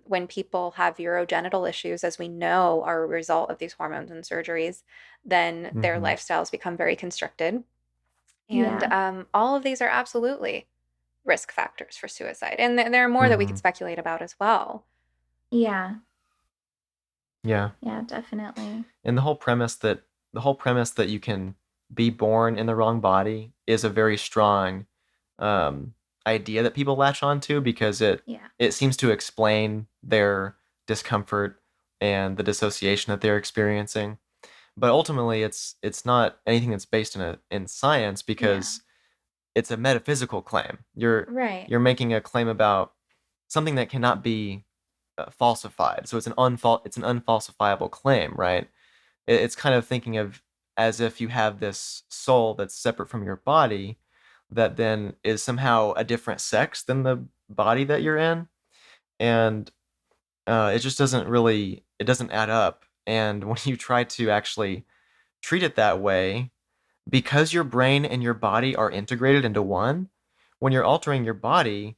When people have urogenital issues, as we know are a result of these hormones and surgeries, then their Mhm. lifestyles become very constricted. And Yeah. all of these are absolutely risk factors for suicide. And there are more that we could Mhm. speculate about as well. Yeah. Yeah. Yeah, definitely. And the whole premise that you can be born in the wrong body is a very strong um, idea that people latch onto because Yeah. it seems to explain their discomfort and the dissociation that they're experiencing. But ultimately, it's not anything that's based in science Yeah. because it's a metaphysical claim. Right. You're making a claim about something that cannot be falsified. So it's an unfalsifiable claim, right? It's kind of thinking of as if you have this soul that's separate from your body that then is somehow a different sex than the body that you're in, and it just it doesn't add up. And when you try to actually treat it that way, because your brain and your body are integrated into one, when you're altering your body,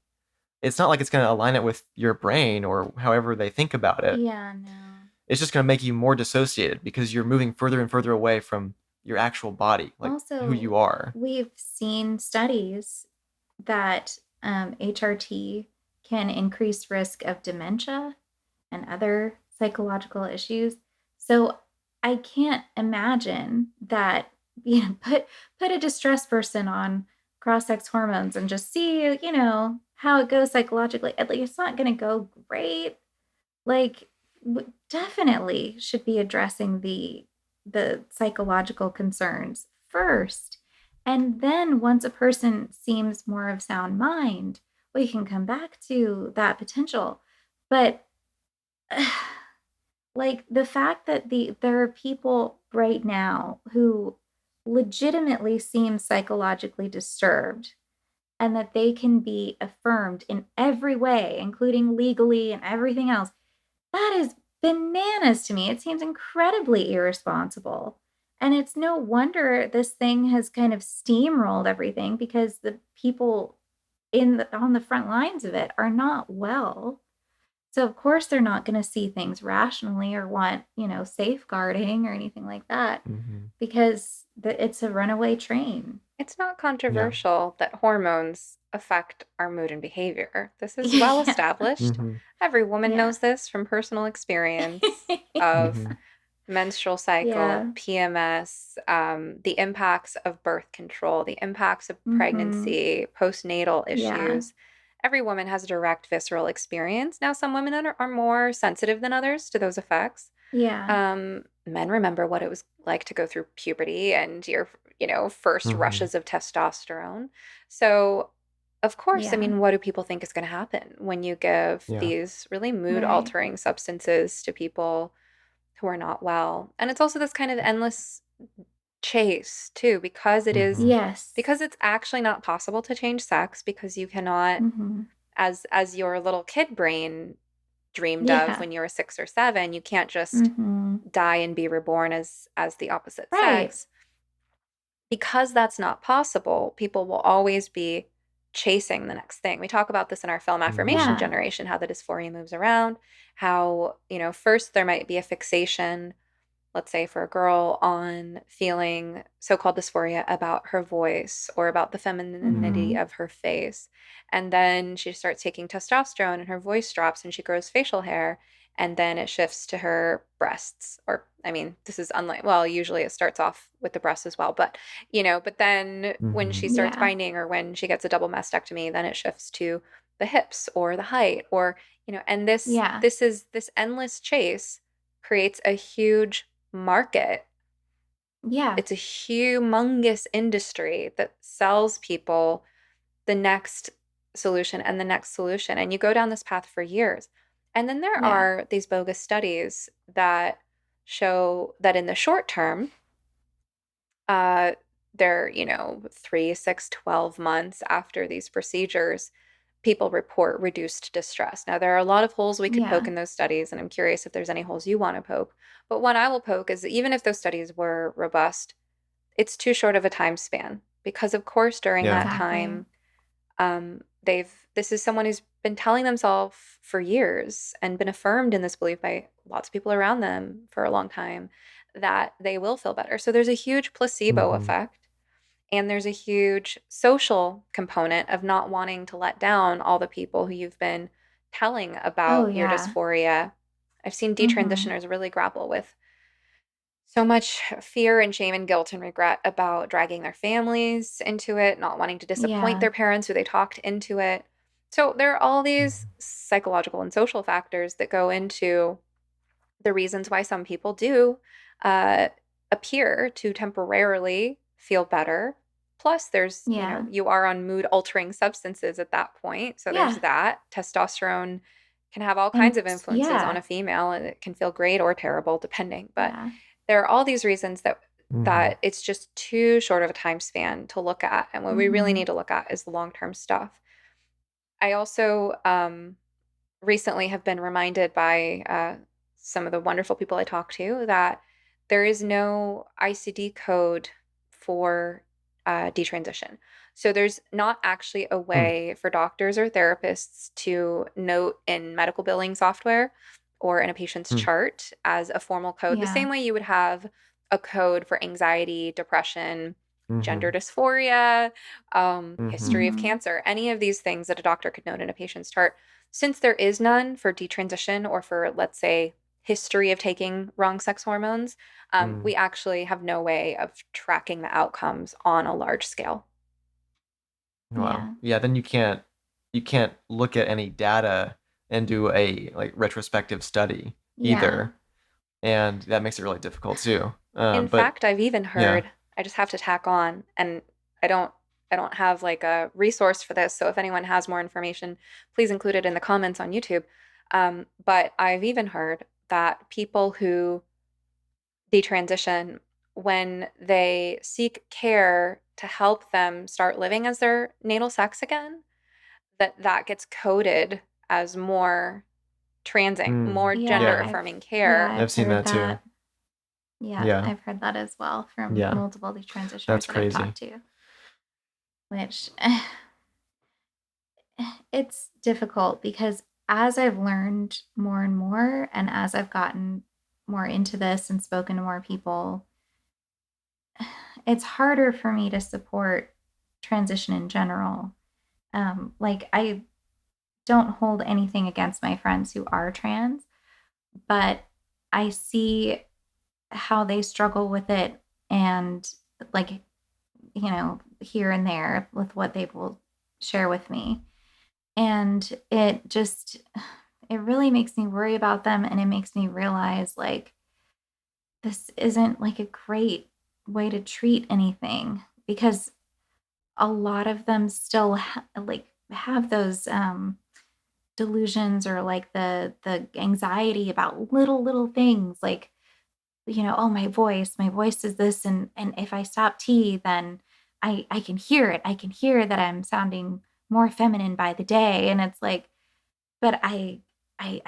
it's not like it's going to align it with your brain or however they think about it. Yeah, no. It's just going to make you more dissociated because you're moving further and further away from your actual body, like who Also, you are. we've seen studies that HRT can increase risk of dementia and other psychological issues. So I can't imagine that put a distressed person on cross-sex hormones and just see how it goes psychologically. Like it's not going to go great. Like definitely should be addressing the psychological concerns first. And then once a person seems more of sound mind, we can come back to that potential. But like the fact that there are people right now who legitimately seem psychologically disturbed and that they can be affirmed in every way, including legally and everything else, that is bananas to me. It seems incredibly irresponsible. And it's no wonder this thing has kind of steamrolled everything because the people on the front lines of it are not well. So of course they're not going to see things rationally or want, safeguarding or anything like that Mm-hmm. because it's a runaway train. It's not Yeah. controversial that hormones affect our mood and behavior. This is well Yeah. established. Mm-hmm. Every woman Yeah. knows this from personal experience of Mm-hmm. menstrual cycle, Yeah. PMS, the impacts of birth control, the impacts of Mhm. pregnancy, postnatal Yeah. issues. Every woman has a direct visceral experience. Now, some women are more sensitive than others to those effects. Yeah. Men remember what it was like to go through puberty and your, first Mm-hmm. rushes of testosterone. So, of course, I Yeah. mean, what do people think is going to happen when you give Yeah. these really mood Right. altering substances to people who are not well? And it's also this kind of endless chase too, because Mm-hmm. Yes. because it's actually not possible to change sex because you cannot, Mhm. as your little kid brain dreamed of Yeah. when you were 6 or 7, you can't just Mhm. die and be reborn as the opposite Right. sex. Because that's not possible, people will always be chasing the next thing. We talk about this in our film Mm-hmm. Affirmation Yeah. Generation, how the dysphoria moves around, how, first there might be a fixation let's say for a girl, on feeling so-called dysphoria about her voice or about the femininity Mhm. of her face. And then she starts taking testosterone and her voice drops and she grows facial hair. And then it shifts to her breasts. Or, I mean, this is unlike, well, usually it starts off with the breasts as well. But, but then when she starts Yeah. binding or when she gets a double mastectomy, then it shifts to the hips or the height or, and this Yeah. this is this endless chase creates a huge market. Yeah. It's a humongous industry that sells people the next solution and the next solution. And you go down this path for years. And then there Yeah. are these bogus studies that show that in the short term, uh, they're, 3, 6, 12 months after these procedures, people report reduced distress. Now, there are a lot of holes we could poke Yeah. in those studies, and I'm curious if there's any holes you want to poke. But one I will poke is even if those studies were robust, it's too short of a time span because, of course, during Yeah. that Exactly. time, this is someone who's been telling themselves for years and been affirmed in this belief by lots of people around them for a long time that they will feel better. So there's a huge placebo Mm-hmm. effect. And there's a huge social component of not wanting to let down all the people who you've been telling Oh, about your yeah. dysphoria. I've seen Mhm. detransitioners really grapple with so much fear and shame and guilt and regret about dragging their families into it, not wanting to disappoint Yeah. their parents who they talked into it. So there are all these Mm-hmm. psychological and social factors that go into the reasons why some people do uh, appear to temporarily feel better. Plus, there's, Yeah. you are on mood altering substances at that point. So there's Yeah. that. Testosterone can have all kinds And of influences on yeah. a female, and it can feel great or terrible depending. But Yeah. there are all these reasons that Mm-hmm. that it's just too short of a time span to look at. And what we really Mhm. need to look at is the long-term stuff. I also recently have been reminded by some of the wonderful people I talk to that there is no ICD code for detransition. So there's not actually a way for doctors or therapists to note in medical billing software or in a patient's Mm-hmm. chart as a formal code, the Yeah. same way you would have a code for anxiety, depression, Mm-hmm. gender dysphoria, Mm-hmm. history of Mhm. cancer, any of these things that a doctor could note in a patient's chart. Since there is none for detransition or for, let's say, history of taking wrong sex hormones, Mm-hmm. we actually have no way of tracking the outcomes on a large scale. Wow. Yeah. Yeah, then you can't look at any data and do a like retrospective study Yeah. either, and that makes it really difficult too. In But fact, I've even yeah. heard, I just have to tack on, and I don't I don't have like a resource for this, so if anyone has more information, please include it in the comments on YouTube. But I've even heard that people who detransition, when they seek care to help them start living as their natal sex again, that gets coded as more transing, Mm. more gender Yeah. Yeah, affirming Yeah, care. I've I've seen heard that too. that. Yeah, Yeah. I've heard that as well from Yeah. multiple That's detransitioners that I've crazy. talked to, which it's difficult because as I've learned more and more, and as I've gotten more into this and spoken to more people, it's harder for me to support transition in general. Like, I don't hold anything against my friends who are trans, but I see how they struggle with it and, like, here and there with what they will share with me. And it really makes me worry about them, and it makes me realize, like, this isn't like a great way to treat anything because a lot of them still have those delusions or like the anxiety about little things, like, oh, my voice is this, and if I stop tea, then I can hear it. I can hear that I'm sounding more feminine by the day. And it's like, but I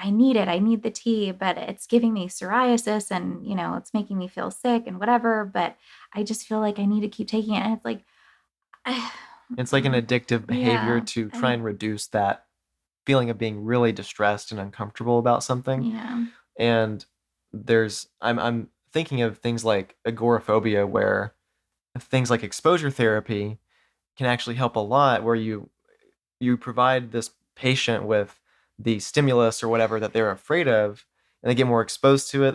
need it. I need the tea, but it's giving me psoriasis, and it's making me feel sick and whatever, but I just feel like I need to keep taking it. And it's like, I, It's like an addictive behavior yeah, to try I and reduce that feeling of being really distressed and uncomfortable about something. yeah. And I'm thinking of things like agoraphobia, where things like exposure therapy can actually help a lot, where you provide this patient with the stimulus or whatever that they're afraid of, and they get more exposed to it,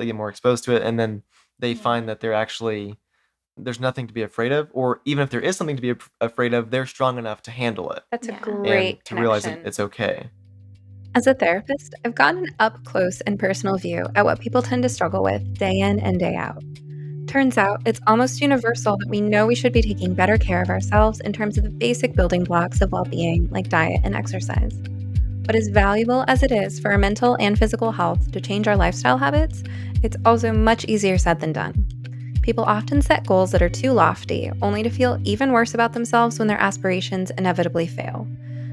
and then they find that there's nothing to be afraid of, or even if there is something to be afraid of, they're strong enough to handle it That's a Yeah. and great to realize that connection. it's okay. As a therapist, I've gotten an up close and personal view at what people tend to struggle with day in and day out. Turns out it's almost universal that we know we should be taking better care of ourselves in terms of the basic building blocks of well being, like diet and exercise. But as valuable as it is for our mental and physical health to change our lifestyle habits, it's also much easier said than done. People often set goals that are too lofty, only to feel even worse about themselves when their aspirations inevitably fail.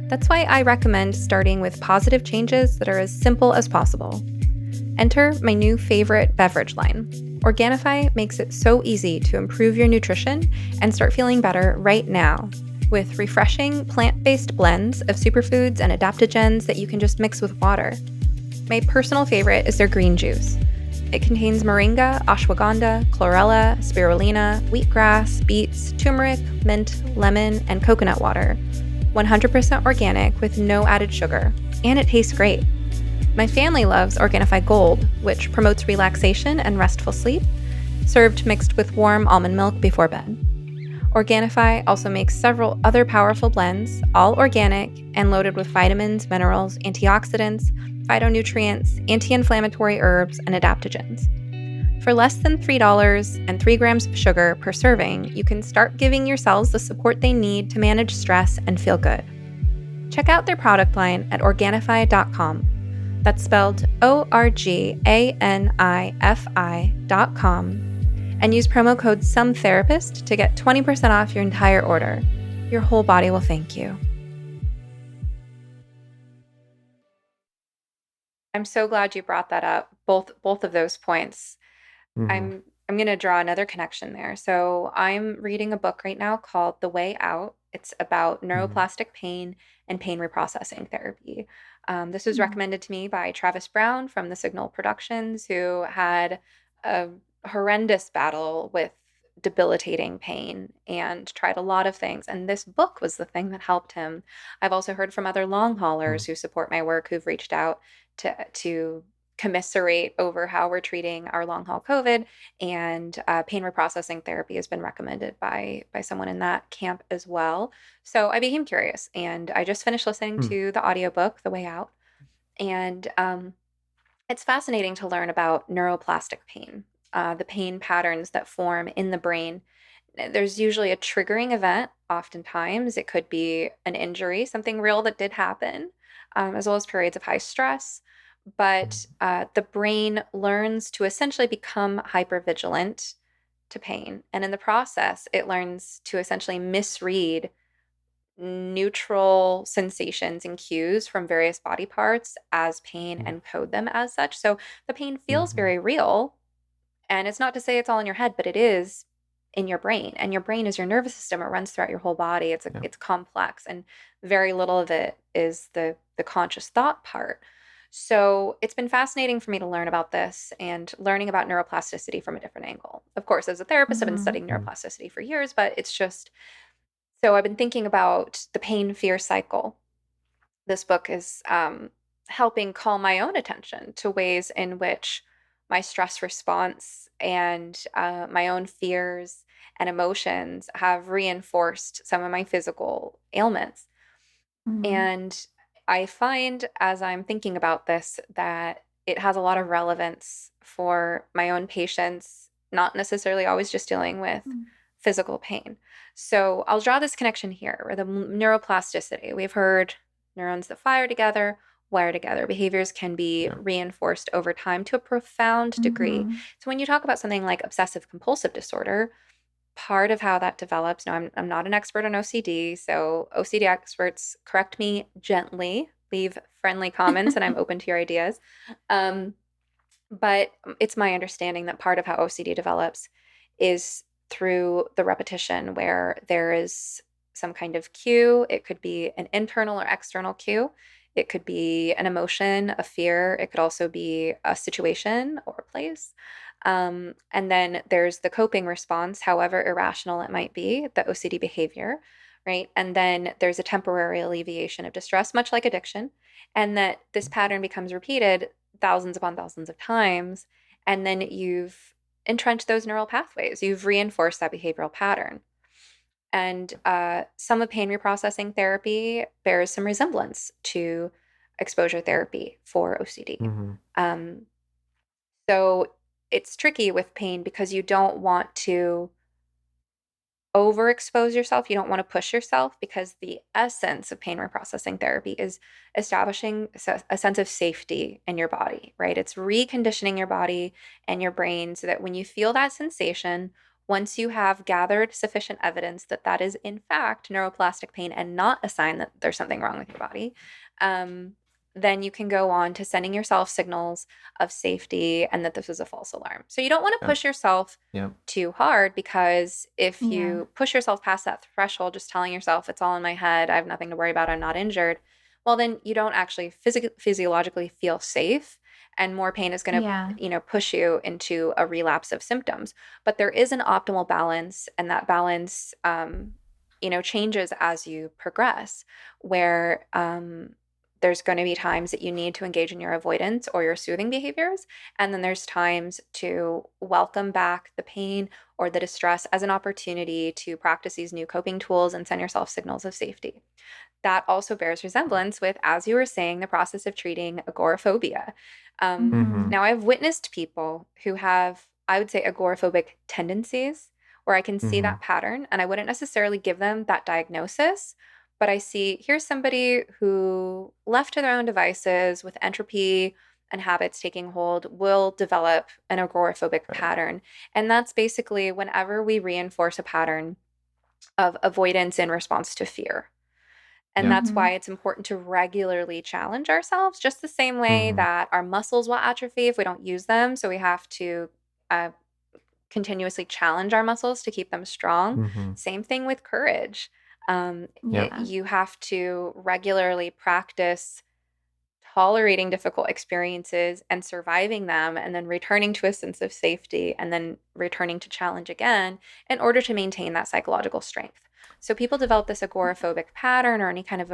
That's why I recommend starting with positive changes that are as simple as possible. Enter my new favorite beverage line. Organifi makes it so easy to improve your nutrition and start feeling better right now with refreshing plant-based blends of superfoods and adaptogens that you can just mix with water. My personal favorite is their green juice. It contains moringa, ashwagandha, chlorella, spirulina, wheatgrass, beets, turmeric, mint, lemon, and coconut water. 100% organic with no added sugar, and it tastes great. My family loves Organifi Gold, which promotes relaxation and restful sleep, served mixed with warm almond milk before bed. Organifi also makes several other powerful blends, all organic and loaded with vitamins, minerals, antioxidants, phytonutrients, anti-inflammatory herbs, and adaptogens. For less than $3 and 3 grams of sugar per serving, you can start giving yourselves the support they need to manage stress and feel good. Check out their product line at Organifi.com. That's spelled ORGANIFI.com. And use promo code SOMETHERAPIST to get 20% off your entire order. Your whole body will thank you. I'm so glad you brought that up, both of those points. Mhm. I'm going to draw another connection there. So I'm reading a book right now called The Way Out. It's about neuroplastic pain and pain reprocessing therapy. This was recommended to me by Travis Brown from the Signal Productions, who had a horrendous battle with debilitating pain and tried a lot of things. And this book was the thing that helped him. I've also heard from other long haulers who support my work who've reached out to commiserate over how we're treating our long haul COVID, and pain reprocessing therapy has been recommended by someone in that camp as well. So I became curious, and I just finished listening to the audiobook, The Way Out, and it's fascinating to learn about neuroplastic pain, the pain patterns that form in the brain. There's usually a triggering event. Oftentimes, it could be an injury, something real that did happen, as well as periods of high stress. But the brain learns to essentially become hypervigilant to pain. And in the process, it learns to essentially misread neutral sensations and cues from various body parts as pain and code them as such. So the pain feels very real. And it's not to say it's all in your head, but it is in your brain. And your brain is your nervous system. It runs throughout your whole body. It's complex, and very little of it is the conscious thought part. So it's been fascinating for me to learn about this and learning about neuroplasticity from a different angle. Of course, as a therapist, I've been studying neuroplasticity for years, but it's just so I've been thinking about the pain fear cycle. This book is helping call my own attention to ways in which my stress response and my own fears and emotions have reinforced some of my physical ailments. And I find as I'm thinking about this that it has a lot of relevance for my own patients, not necessarily always just dealing with physical pain. So I'll draw this connection here where the neuroplasticity, we've heard neurons that fire together, wire together. Behaviors can be reinforced over time to a profound degree. So when you talk about something like obsessive compulsive disorder, part of how that develops, now I'm not an expert on OCD, so OCD experts correct me gently, leave friendly comments, and I'm open to your ideas. But it's my understanding that part of how OCD develops is through the repetition, where there is some kind of cue. It could be an internal or external cue. It could be an emotion, a fear. It could also be a situation or a place. And then there's the coping response, however irrational it might be, the OCD behavior, right? And then there's a temporary alleviation of distress, much like addiction, and that this pattern becomes repeated thousands upon thousands of times. And then you've entrenched those neural pathways, you've reinforced that behavioral pattern. And some of pain reprocessing therapy bears some resemblance to exposure therapy for OCD. Mm-hmm. Um, so it's tricky with pain because you don't want to overexpose yourself. You don't want to push yourself because the essence of pain reprocessing therapy is establishing a sense of safety in your body, right? It's reconditioning your body and your brain so that when you feel that sensation, once you have gathered sufficient evidence that that is in fact neuroplastic pain and not a sign that there's something wrong with your body, then you can go on to sending yourself signals of safety and that this is a false alarm. So you don't want to Yep. push yourself Yep. too hard, because if Yeah. you push yourself past that threshold, just telling yourself it's all in my head, I have nothing to worry about, I'm not injured, well, then you don't actually physiologically feel safe, and more pain is going to, Yeah. push you into a relapse of symptoms. But there is an optimal balance, and that balance, changes as you progress, where there's going to be times that you need to engage in your avoidance or your soothing behaviors. And then there's times to welcome back the pain or the distress as an opportunity to practice these new coping tools and send yourself signals of safety. That also bears resemblance with, as you were saying, the process of treating agoraphobia. Mm-hmm. Now, I've witnessed people who have, I would say, agoraphobic tendencies where I can see Mm-hmm. that pattern, and I wouldn't necessarily give them that diagnosis, but I see here's somebody who, left to their own devices with entropy and habits taking hold, will develop an agoraphobic Right. pattern. And that's basically whenever we reinforce a pattern of avoidance in response to fear. And Yep. that's why it's important to regularly challenge ourselves, just the same way Mm-hmm. that our muscles will atrophy if we don't use them. So we have to uh, continuously challenge our muscles to keep them strong. Mm-hmm. Same thing with courage. Yep. Yeah. You have to regularly practice tolerating difficult experiences and surviving them, and then returning to a sense of safety, and then returning to challenge again in order to maintain that psychological strength. So people develop this agoraphobic pattern, or any kind of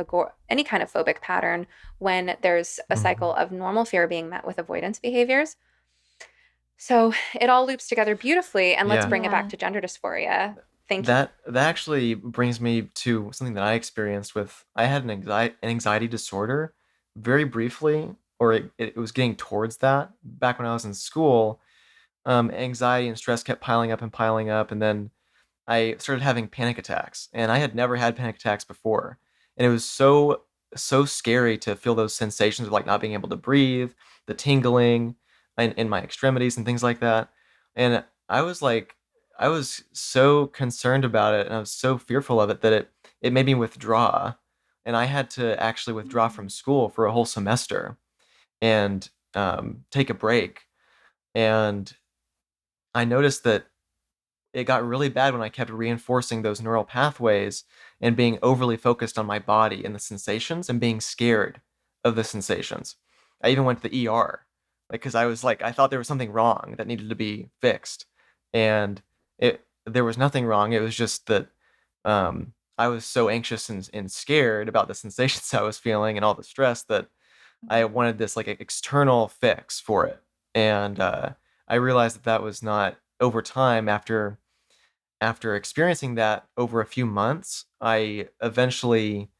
phobic pattern, when there's a Mm-hmm. cycle of normal fear being met with avoidance behaviors. So it all loops together beautifully, and let's Yeah. bring it back Yeah. to gender dysphoria. Thank you. That actually brings me to something that I experienced with, I had an anxiety disorder very briefly, or it was getting towards that back when I was in school. Anxiety and stress kept piling up, and then I started having panic attacks, and I had never had panic attacks before. And it was so scary to feel those sensations of like not being able to breathe, the tingling in my extremities and things like that. And I was so concerned about it, and I was so fearful of it that it made me withdraw. And I had to actually withdraw from school for a whole semester and take a break. And I noticed that it got really bad when I kept reinforcing those neural pathways and being overly focused on my body and the sensations and being scared of the sensations. I even went to the ER, like, because I was like, I thought there was something wrong that needed to be fixed, and there was nothing wrong. It was just that I was so anxious and scared about the sensations I was feeling and all the stress that I wanted this like external fix for it. And I realized that that was not, over time, after experiencing that over a few months, I eventually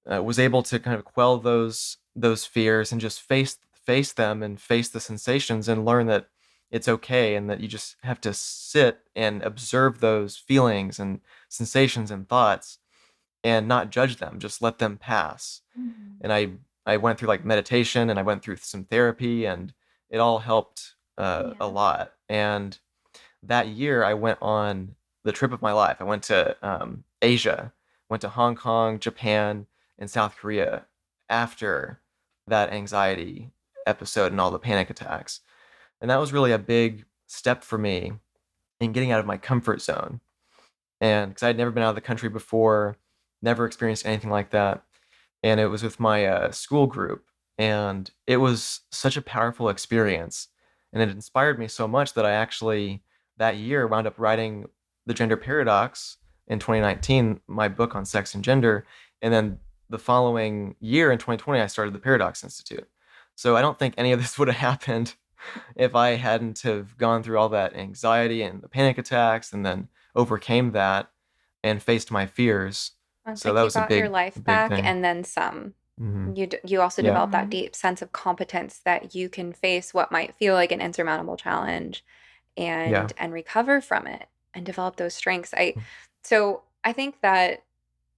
was able to kind of quell those fears and just face them and face the sensations and learn that it's okay, and that you just have to sit and observe those feelings and sensations and thoughts and not judge them, just let them pass. Mhm. And I went through like meditation, and I went through some therapy, and it all helped a Yeah. lot. And that year I went on the trip of my life. I went to Asia, went to Hong Kong, Japan, and South Korea after that anxiety episode and all the panic attacks. And that was really a big step for me in getting out of my comfort zone. And because I had never been out of the country before, never experienced anything like that. And it was with my school group. And it was such a powerful experience. And it inspired me so much that I actually, that year, wound up writing The Gender Paradox in 2019, my book on sex and gender. And then the following year in 2020, I started the Paradox Institute. So I don't think any of this would have happened if I hadn't have gone through all that anxiety and the panic attacks and then overcame that and faced my fears. It's So like that you was a got your big, life big back thing. and then some. Hmm. You also Yeah. develop that deep sense of competence that you can face what might feel like an insurmountable challenge Yeah. and recover from it and develop those strengths. So I think that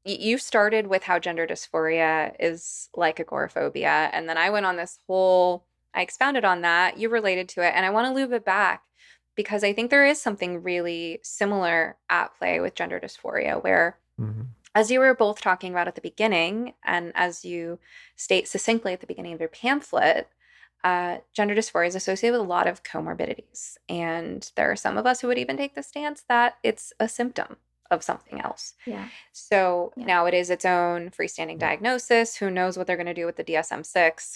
you started with how gender dysphoria is like agoraphobia, and then I went on this whole, I expounded on that. You related to it, and I want to loop it back because I think there is something really similar at play with gender dysphoria, where, Hmm. as you were both talking about at the beginning, and as you state succinctly at the beginning of your pamphlet, gender dysphoria is associated with a lot of comorbidities. And there are some of us who would even take the stance that it's a symptom of something else. Yeah. So Yeah. now it is its own freestanding diagnosis. Who knows what they're going to do with the DSM-6?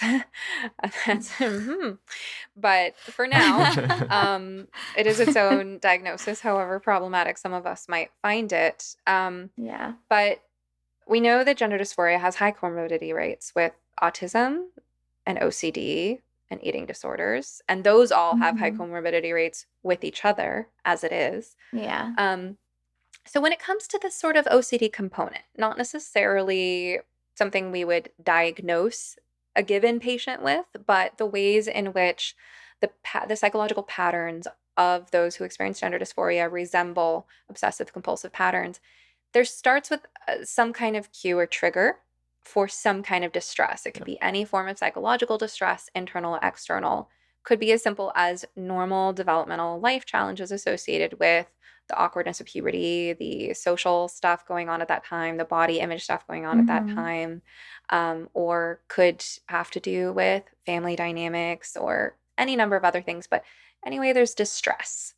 But for now, it is its own diagnosis, however problematic some of us might find it. Yeah. But we know that gender dysphoria has high comorbidity rates with autism and OCD and eating disorders. And those all have high Mhm. comorbidity rates with each other as it is. Yeah. So when it comes to this sort of OCD component, not necessarily something we would diagnose a given patient with, but the ways in which the psychological patterns of those who experience gender dysphoria resemble obsessive compulsive patterns, there starts with some kind of cue or trigger for some kind of distress. It could be any form of psychological distress, internal or external. Could be as simple as normal developmental life challenges associated with the awkwardness of puberty, the social stuff going on at that time, the body image stuff going on at that Mhm. time, or could have to do with family dynamics or any number of other things. But anyway, there's distress.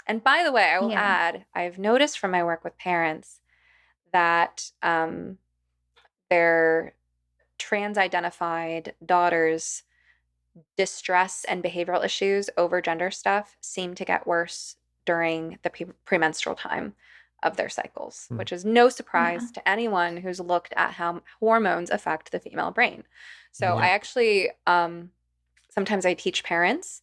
And by the way, I will Yeah. add, I've noticed from my work with parents that their trans identified daughters' distress and behavioral issues over gender stuff seem to get worse during the premenstrual time of their cycles, which is no Yeah. surprise to anyone who's looked at how hormones affect the female brain. So I Yeah. actually sometimes I teach parents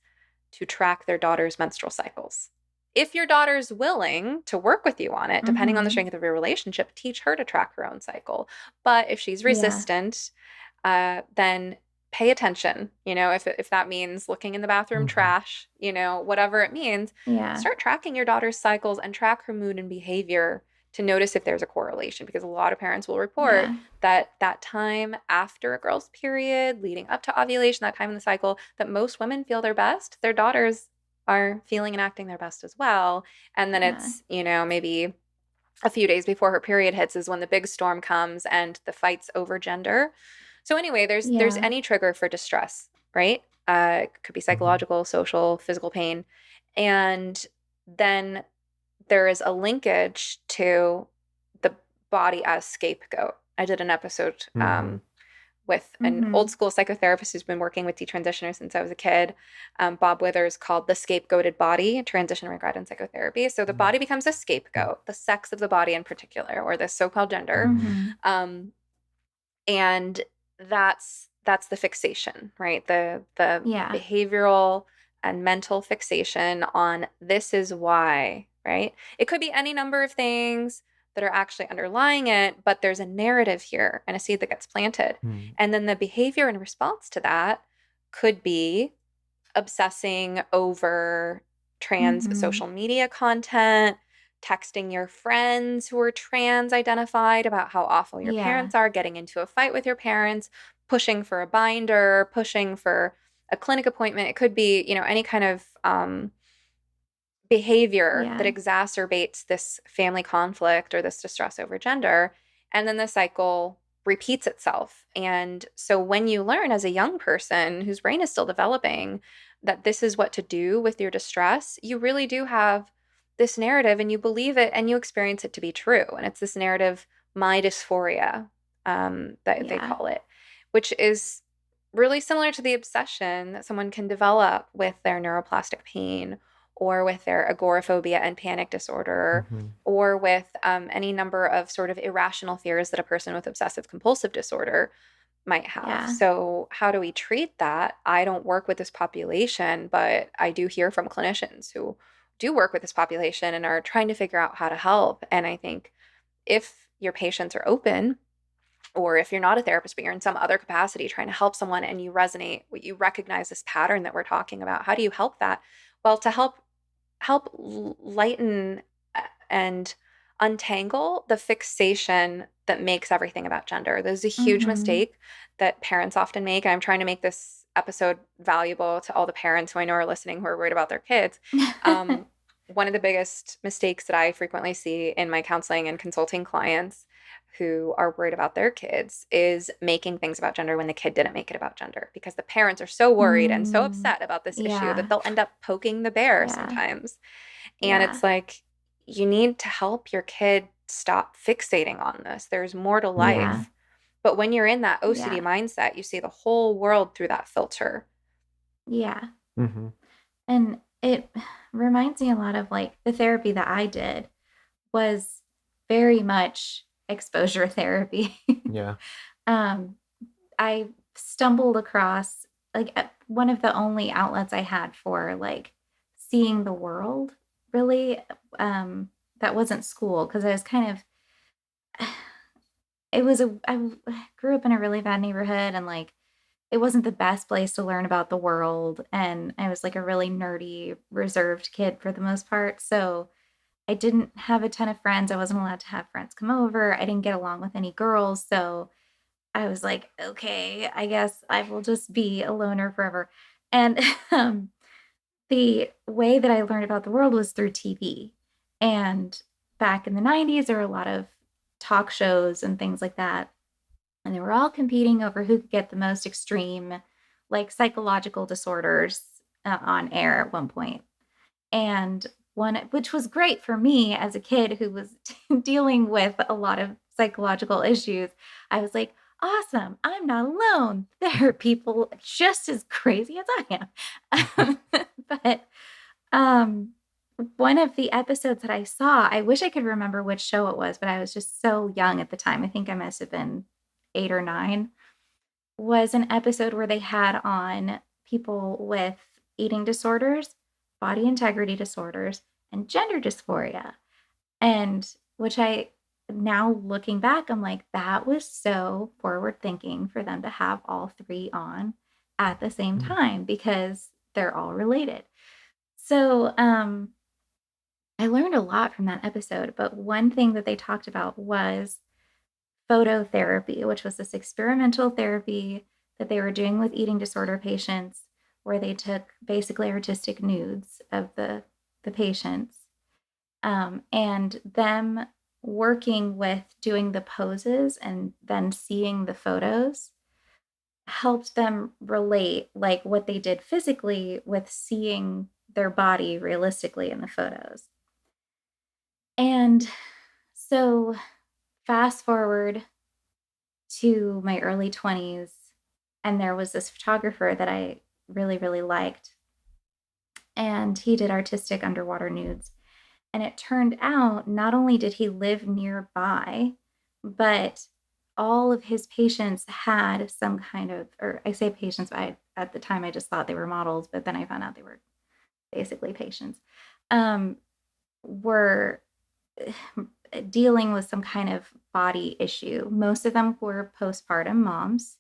to track their daughter's menstrual cycles. If your daughter's willing to work with you on it, depending on the Mhm. strength of your relationship, teach her to track her own cycle. But if she's Yeah. resistant, then pay attention. If that means looking in the bathroom Mhm. trash, whatever it means, Yeah. start tracking your daughter's cycles and track her mood and behavior to notice if there's a correlation, because a lot of parents will report Yeah. that time after a girl's period, leading up to ovulation, that time in the cycle, that most women feel their best, their daughters are feeling and acting their best as well. And then Yeah. it's, maybe a few days before her period hits is when the big storm comes and the fights over gender. So anyway, there's Yeah. any trigger for distress, right? It could be Mhm. psychological, social, physical pain. And then there is a linkage to the body as scapegoat. I did an episode Mhm. with an old Mhm. school psychotherapist who's been working with detransitioners since I was a kid, Bob Withers, called The Scapegoated Body, Transition Regret and Psychotherapy. So the body becomes a scapegoat, the sex of the body in particular, or the so-called gender. Mhm. Um, and that's the fixation, right? The Yeah. behavioral and mental fixation on this is why, right? It could be any number of things that are actually underlying it, but there's a narrative here and a seed that gets planted. Mhm. And then the behavior in response to that could be obsessing over trans Mhm. social media content, texting your friends who are trans identified about how awful your Yeah. parents are, getting into a fight with your parents, pushing for a binder, pushing for a clinic appointment. It could be, any kind of behavior that Yeah. exacerbates this family conflict or this distress over gender. And then the cycle repeats itself. And so when you learn as a young person whose brain is still developing that this is what to do with your distress, you really do have this narrative and you believe it and you experience it to be true. And it's this narrative, my dysphoria, that they Yeah. call it, which is really similar to the obsession that someone can develop with their neuroplastic pain or with their agoraphobia and panic disorder Mm-hmm. or with any number of sort of irrational fears that a person with obsessive compulsive disorder might have. Yeah. So, how do we treat that? I don't work with this population, but I do hear from clinicians who do work with this population and are trying to figure out how to help. And I think if your patients are open, or if you're not a therapist, but you're in some other capacity trying to help someone and you resonate, you recognize this pattern that we're talking about, how do you help that? Well, to help lighten and untangle the fixation that makes everything about gender. There's a huge Mm-hmm. mistake that parents often make. And I'm trying to make this episode valuable to all the parents who I know are listening who are worried about their kids. One of the biggest mistakes that I frequently see in my counseling and consulting clients who are worried about their kids is making things about gender when the kid didn't make it about gender, because the parents are so worried and so Mm, upset about this issue that yeah. they'll end up poking the bear Yeah. sometimes. And Yeah. it's like, you need to help your kid stop fixating on this. There's more to Yeah. life. But when you're in that OCD Yeah. mindset, you see the whole world through that filter. Yeah. Mm-hmm. And it reminds me a lot of like the therapy that I did was very much exposure therapy. Yeah. um, I stumbled across like one of the only outlets I had for like seeing the world really, that wasn't school, because I was kind of I grew up in a really bad neighborhood, and like it wasn't the best place to learn about the world, and I was like a really nerdy, reserved kid for the most part. So I didn't have a ton of friends. I wasn't allowed to have friends come over. I didn't get along with any girls. So I was like, okay, I guess I will just be a loner forever. And the way that I learned about the world was through TV. And back in the 90s, there were a lot of talk shows and things like that. And they were all competing over who could get the most extreme, like psychological disorders on air at one point. And one, which was great for me as a kid who was dealing with a lot of psychological issues. I was like, awesome, I'm not alone. There are people just as crazy as I am. But um, one of the episodes that I saw, I wish I could remember which show it was, but I was just so young at the time. I think I must have been 8 or 9. Was an episode where they had on people with eating disorders, body integrity disorders, and gender dysphoria. And which I now looking back, I'm like, that was so forward thinking for them to have all three on at the same Mm. time, because they're all related. So I learned a lot from that episode, but one thing that they talked about was phototherapy, which was this experimental therapy that they were doing with eating disorder patients, where they took basically artistic nudes of the patients, and them working with doing the poses and then seeing the photos helped them relate like what they did physically with seeing their body realistically in the photos. And so fast forward to my early 20s, and there was this photographer that I really, really liked. And he did artistic underwater nudes. And it turned out not only did he live nearby, but all of his patients had some kind of, or I say patients, at the time I just thought they were models, but then I found out they were basically patients, were dealing with some kind of body issue. Most of them were postpartum moms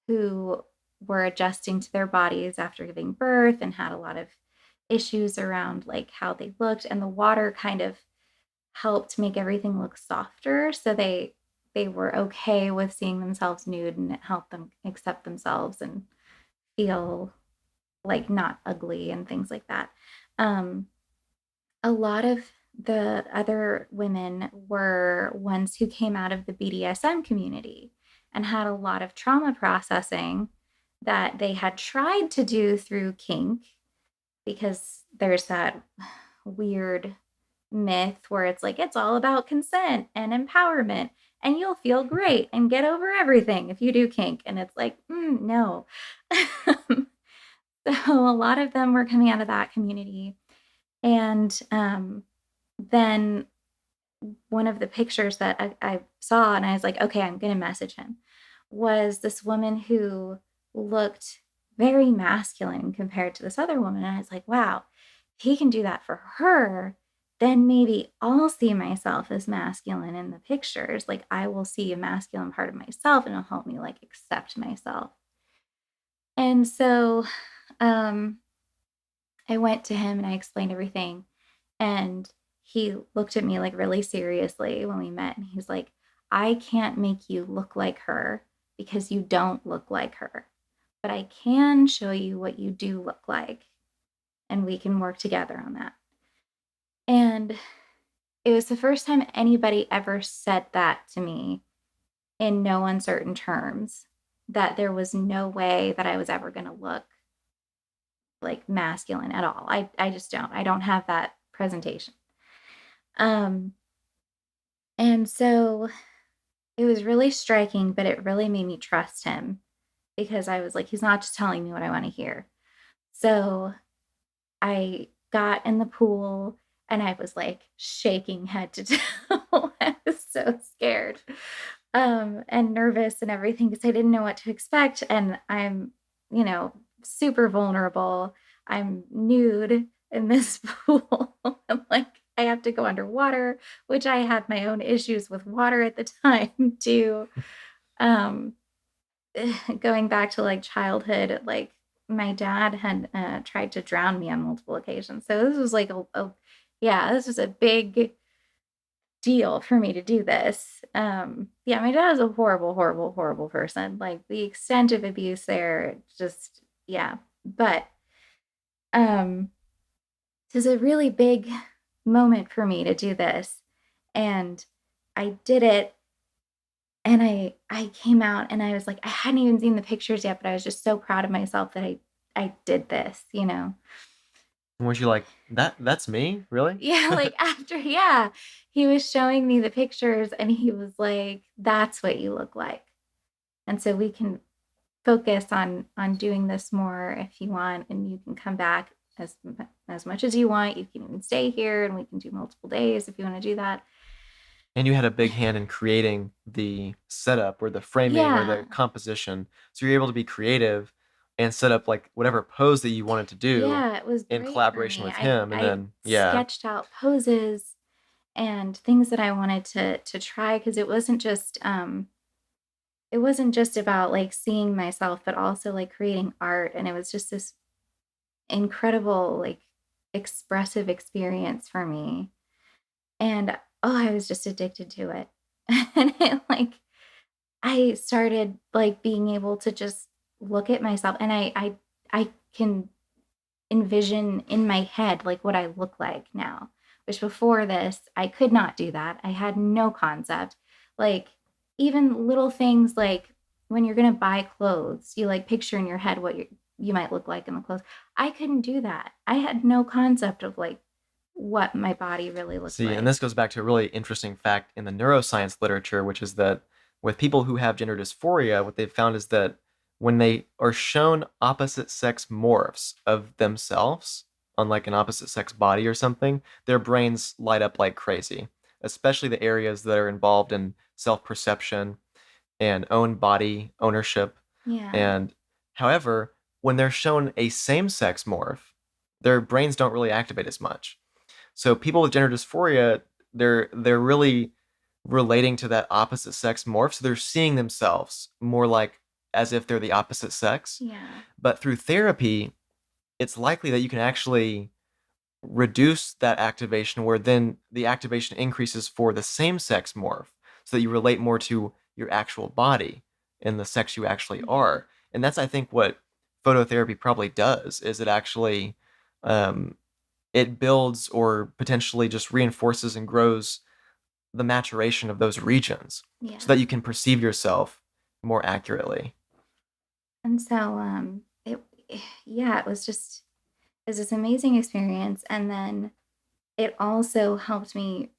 who were adjusting to their bodies after giving birth and had a lot of issues around like how they looked, and the water kind of helped make everything look softer, so they were okay with seeing themselves nude, and it helped them accept themselves and feel like not ugly and things like that. A lot of the other women were ones who came out of the BDSM community and had a lot of trauma processing that they had tried to do through kink, because there's that weird myth where it's like it's all about consent and empowerment, and you'll feel great and get over everything if you do kink. And it's like, no. So a lot of them were coming out of that community. And then one of the pictures that I saw, and I was like, okay, I'm going to message him, was this woman who looked very masculine compared to this other woman. And I was like, wow, if he can do that for her, then maybe I'll see myself as masculine in the pictures. Like, I will see a masculine part of myself, and it'll help me like accept myself. And so I went to him and I explained everything. And he looked at me like really seriously when we met. And he's like, I can't make you look like her because you don't look like her. But I can show you what you do look like. And we can work together on that. And it was the first time anybody ever said that to me in no uncertain terms, that there was no way that I was ever going to look like masculine at all. I just don't. I don't have that presentation. And so it was really striking, but it really made me trust him, because I was like, he's not just telling me what I want to hear. So I got in the pool and I was like shaking head to toe. I was so scared and nervous and everything, because I didn't know what to expect. And I'm, super vulnerable. I'm nude in this pool. I'm like, I have to go underwater, which I had my own issues with water at the time too. Going back to like childhood, like my dad had tried to drown me on multiple occasions. So this was like this was a big deal for me to do this. My dad is a horrible, horrible, horrible person. Like the extent of abuse there, just, yeah. But this is a really big moment for me to do this. And I did it. And I came out and I was like, I hadn't even seen the pictures yet, but I was just so proud of myself that I did this, Weren't you like, that's me? Really? Yeah, like after, he was showing me the pictures and he was like, that's what you look like. And so we can focus on doing this more if you want, and you can come back as much as you want. You can even stay here and we can do multiple days if you want to do that. And you had a big hand in creating the setup or the framing or the composition. So you're able to be creative and set up like whatever pose that you wanted to do it was in collaboration with him. And then, sketched out poses and things that I wanted to try, because it wasn't just about like seeing myself, but also like creating art. And it was just this incredible, like expressive experience for me. And I was just addicted to it. And I started like being able to just look at myself, and I can envision in my head like what I look like now, which before this I could not do that. I had no concept. Like even little things like when you're going to buy clothes, you like picture in your head what you might look like in the clothes. I couldn't do that. I had no concept of like what my body really looks like. And this goes back to a really interesting fact in the neuroscience literature, which is that with people who have gender dysphoria, what they've found is that when they are shown opposite sex morphs of themselves on like an opposite sex body or something, their brains light up like crazy, especially the areas that are involved in self-perception and own body ownership. Yeah. And however, when they're shown a same-sex morph, their brains don't really activate as much. So people with gender dysphoria, they're really relating to that opposite sex morph. So they're seeing themselves more like as if they're the opposite sex. Yeah. But through therapy, it's likely that you can actually reduce that activation, where then the activation increases for the same sex morph, so that you relate more to your actual body and the sex you actually are. And that's, I think, what phototherapy probably does, is it actually it builds or potentially just reinforces and grows the maturation of those regions, so that you can perceive yourself more accurately. And so it was this amazing experience. And then it also helped me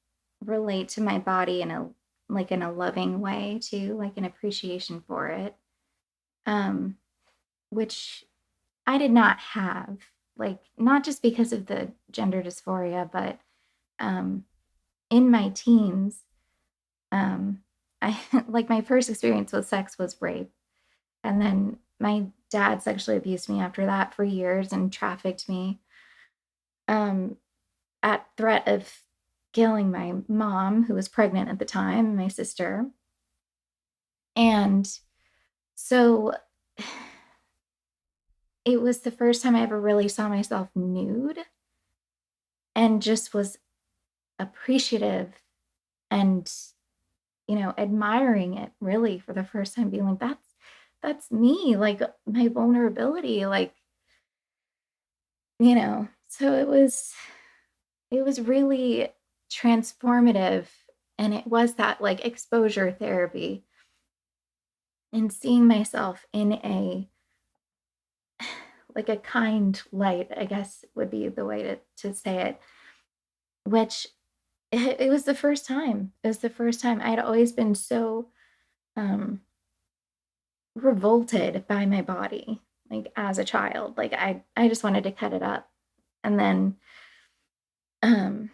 relate to my body in like in a loving way too, like an appreciation for it, um, which I did not have. Like, not just because of the gender dysphoria, but um, in my teens, um, I like my first experience with sex was rape, and then my dad sexually abused me after that for years and trafficked me, um, at threat of killing my mom, who was pregnant at the time, and my sister. And so it was the first time I ever really saw myself nude and just was appreciative and, admiring it really for the first time, being like, that's me, like my vulnerability, like, so it was really transformative. And it was that like exposure therapy and seeing myself in a like a kind light, I guess would be the way to say it, which it was the first time. It was the first time. I had always been so um revolted by my body, like as a child. Like I just wanted to cut it up. And then um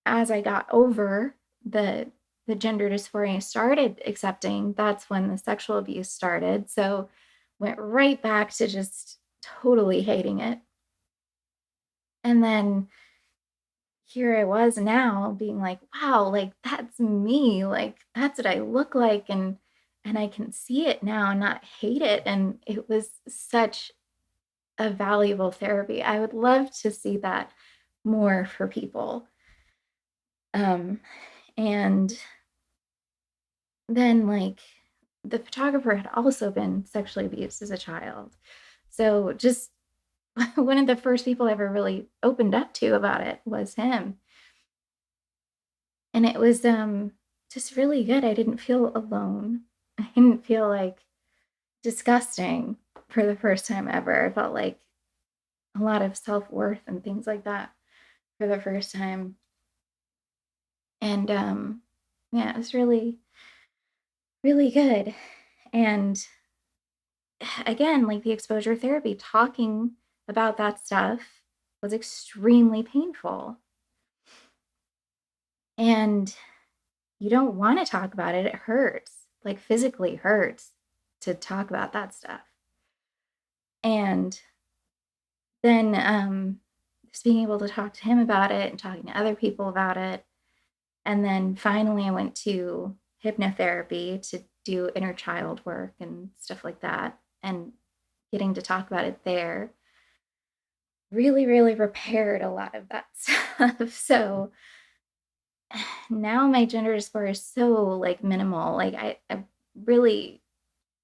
as I got over the gender dysphoria, started accepting, that's when the sexual abuse started. So went right back to just totally hating it. And then here I was now being like, wow, like that's me. Like that's what I look like, and I can see it now and not hate it. And it was such a valuable therapy. I would love to see that more for people. Um and then like the photographer had also been sexually abused as a child. So just one of the first people I ever really opened up to about it was him. And it was just really good. I didn't feel alone. I didn't feel like disgusting for the first time ever. I felt like a lot of self-worth and things like that for the first time. And yeah, it was really, really good. And again, like the exposure therapy, talking about that stuff was extremely painful. And you don't want to talk about it. It hurts, like physically hurts to talk about that stuff. And then just being able to talk to him about it and talking to other people about it. And then finally, I went to hypnotherapy to do inner child work and stuff like that. And getting to talk about it there really, really repaired a lot of that stuff. So now my gender dysphoria is so like minimal. Like I really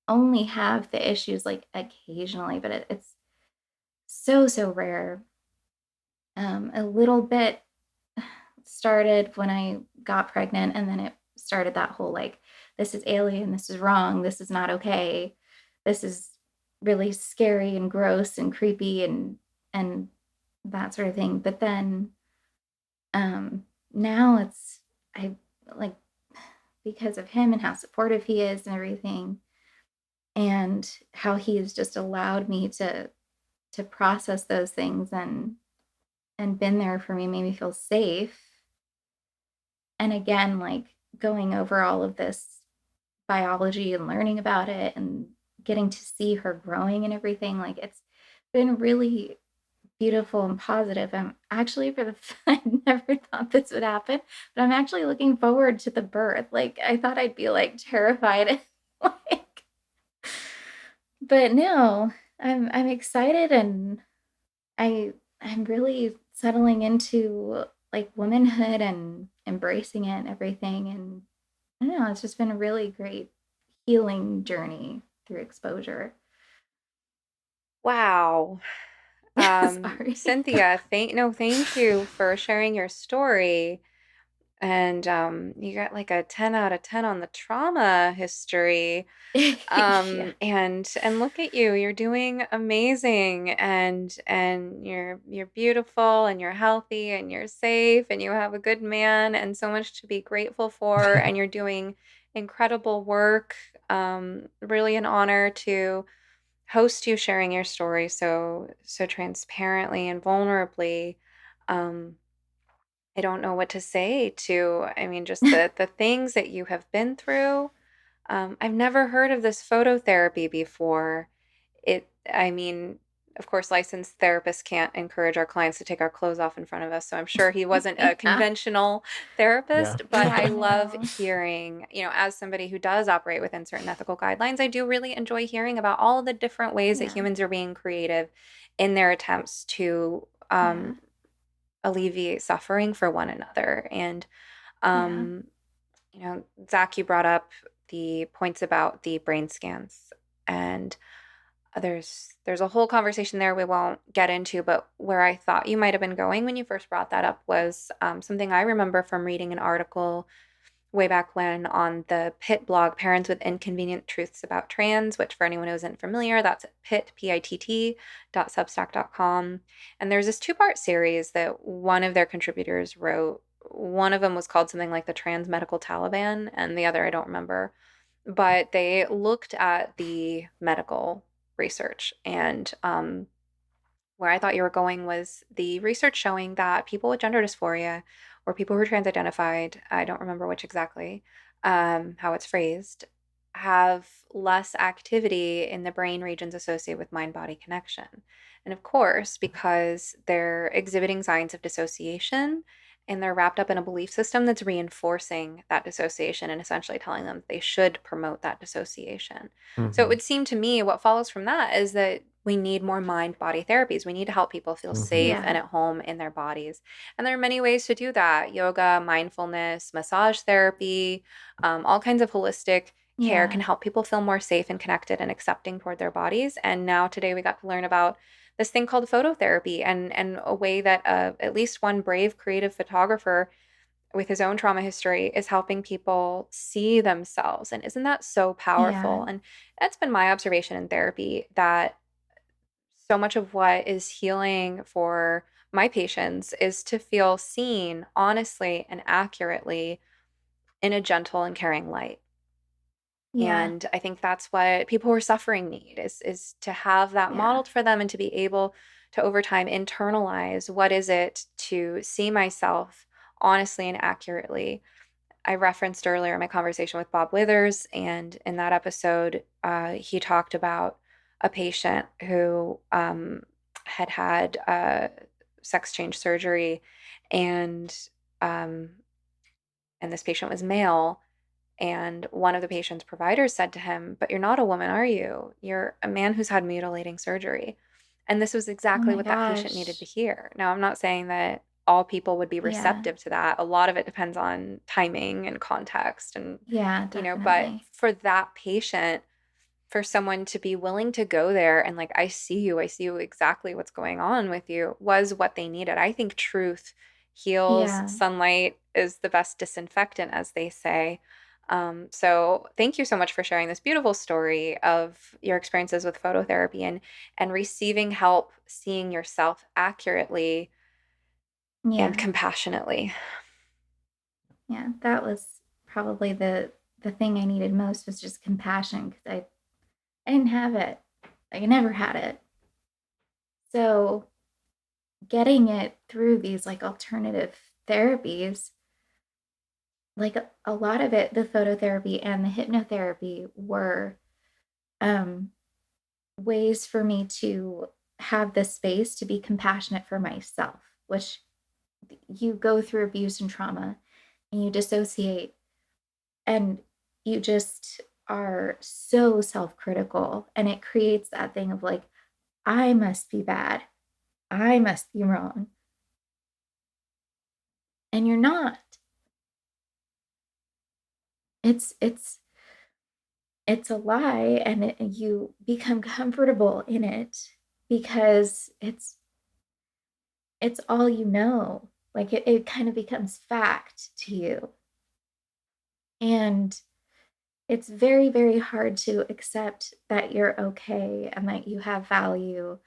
only have the issues like occasionally, but it's so, so rare. A little bit started when I got pregnant, and then it started that whole like, this is alien, this is wrong, this is not okay, this is really scary and gross and creepy and that sort of thing. But then now it's I like because of him and how supportive he is and everything, and how he has just allowed me to process those things and been there for me, made me feel safe. And again, like going over all of this biology and learning about it and getting to see her growing and everything, like it's been really beautiful and positive. I'm actually I never thought this would happen, but I'm actually looking forward to the birth. Like I thought I'd be like terrified, like, but no, I'm excited, and I'm really settling into like womanhood and embracing it and everything. And I don't know, it's just been a really great healing journey through exposure. Wow. Sorry. Cynthia, thank you for sharing your story. and you got like a 10 out of 10 on the trauma history. Yeah. And look at you. You're doing amazing, and you're beautiful, and you're healthy, and you're safe, and you have a good man, and so much to be grateful for, and you're doing incredible work. Really an honor to host you sharing your story so transparently and vulnerably. Um, I don't know what to say to, I mean, just the things that you have been through. I've never heard of this phototherapy before. I mean, of course, licensed therapists can't encourage our clients to take our clothes off in front of us. So I'm sure he wasn't a Yeah. conventional Yeah. therapist, but Yeah, I I love know. hearing, as somebody who does operate within certain ethical guidelines, I do really enjoy hearing about all the different ways that Yeah. humans are being creative in their attempts to Yeah. alleviate suffering for one another. And Yeah. um, Zach, you brought up the points about the brain scans, and there's a whole conversation there we won't get into, but where I thought you might have been going when you first brought that up was something I remember from reading an article way back when on the Pitt blog, Parents with Inconvenient Truths About Trans, which for anyone who isn't familiar, that's Pitt, Pitt, .substack.com. And there's this two-part series that one of their contributors wrote. One of them was called something like the Trans Medical Taliban, and the other I don't remember. But they looked at the medical research, and where I thought you were going was the research showing that people with gender dysphoria or people who are trans identified, I don't remember which exactly, how it's phrased, have less activity in the brain regions associated with mind body connection. And of course, because they're exhibiting signs of dissociation and they're wrapped up in a belief system that's reinforcing that dissociation and essentially telling them they should promote that dissociation. So it Hmm. would seem to me what follows from that is that we need more mind body therapies. We need to help people feel Hmm. safe Yeah. and at home in their bodies. And there are many ways to do that: yoga, mindfulness, massage therapy, all kinds of holistic care can Yeah. help people feel more safe and connected and accepting toward their bodies. And now today we got to learn about this thing called phototherapy, and a way that at least one brave creative photographer with his own trauma history is helping people see themselves. And isn't that so Yeah. powerful? And that's been my observation in therapy, that so much of what is healing for my patients is to feel seen honestly and accurately in a gentle and caring light. Yeah. And I think that's what people who are suffering need, is to have that Yeah. modeled for them and to be able to over time internalize what is it to see myself honestly and accurately. I referenced earlier my conversation with Bob Withers, and in that episode, he talked about a patient who had had sex change surgery, and um, and this patient was male. And one of the patient's providers said to him, "But you're not a woman, are you? You're a man who's had mutilating surgery." And this was Oh exactly my what that patient needed to gosh. hear. Now, I'm not saying that all people would be Yeah. receptive to that. A lot of it depends on timing and context, and Yeah, but definitely. for that patient, for someone to be willing to go there and like, I see you exactly what's going on with you, was what they needed. I think truth heals. Yeah. Sunlight is the best disinfectant, as they say. So thank you so much for sharing this beautiful story of your experiences with phototherapy, and receiving help seeing yourself accurately and Yeah. compassionately. Yeah. That was probably the thing I needed most, was just compassion, because I didn't have it. Like, I never had it. So getting it through these like alternative therapies, like a lot of it, the phototherapy and the hypnotherapy, were um ways for me to have the space to be compassionate for myself, which, you go through abuse and trauma and you dissociate, and you just are so self-critical, and it creates that thing of like, I must be bad, I must be wrong, and you're not. It's it's a lie, and you become comfortable in it because it's all you know. Like it kind of becomes fact to you. And it's very, very hard to accept that you're okay and that you have value.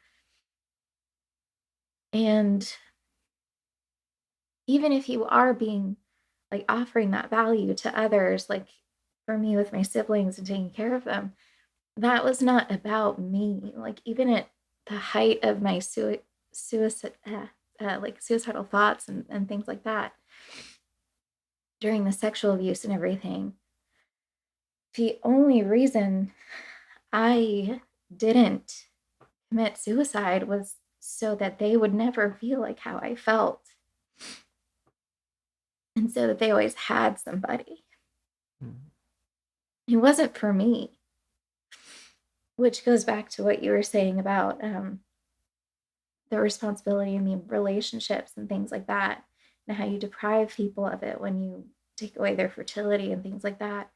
And even if you are being like offering that value to others, like for me with my siblings and taking care of them, that was not about me. Like even at the height of my suicide, like suicidal thoughts and things like that, during the sexual abuse and everything, the only reason I didn't commit suicide was so that they would never feel like how I felt. And so that they always had somebody. Mhm. It wasn't for me, which goes back to what you were saying about the responsibility in the relationships and things like that, and how you deprive people of it when you take away their fertility and things like that.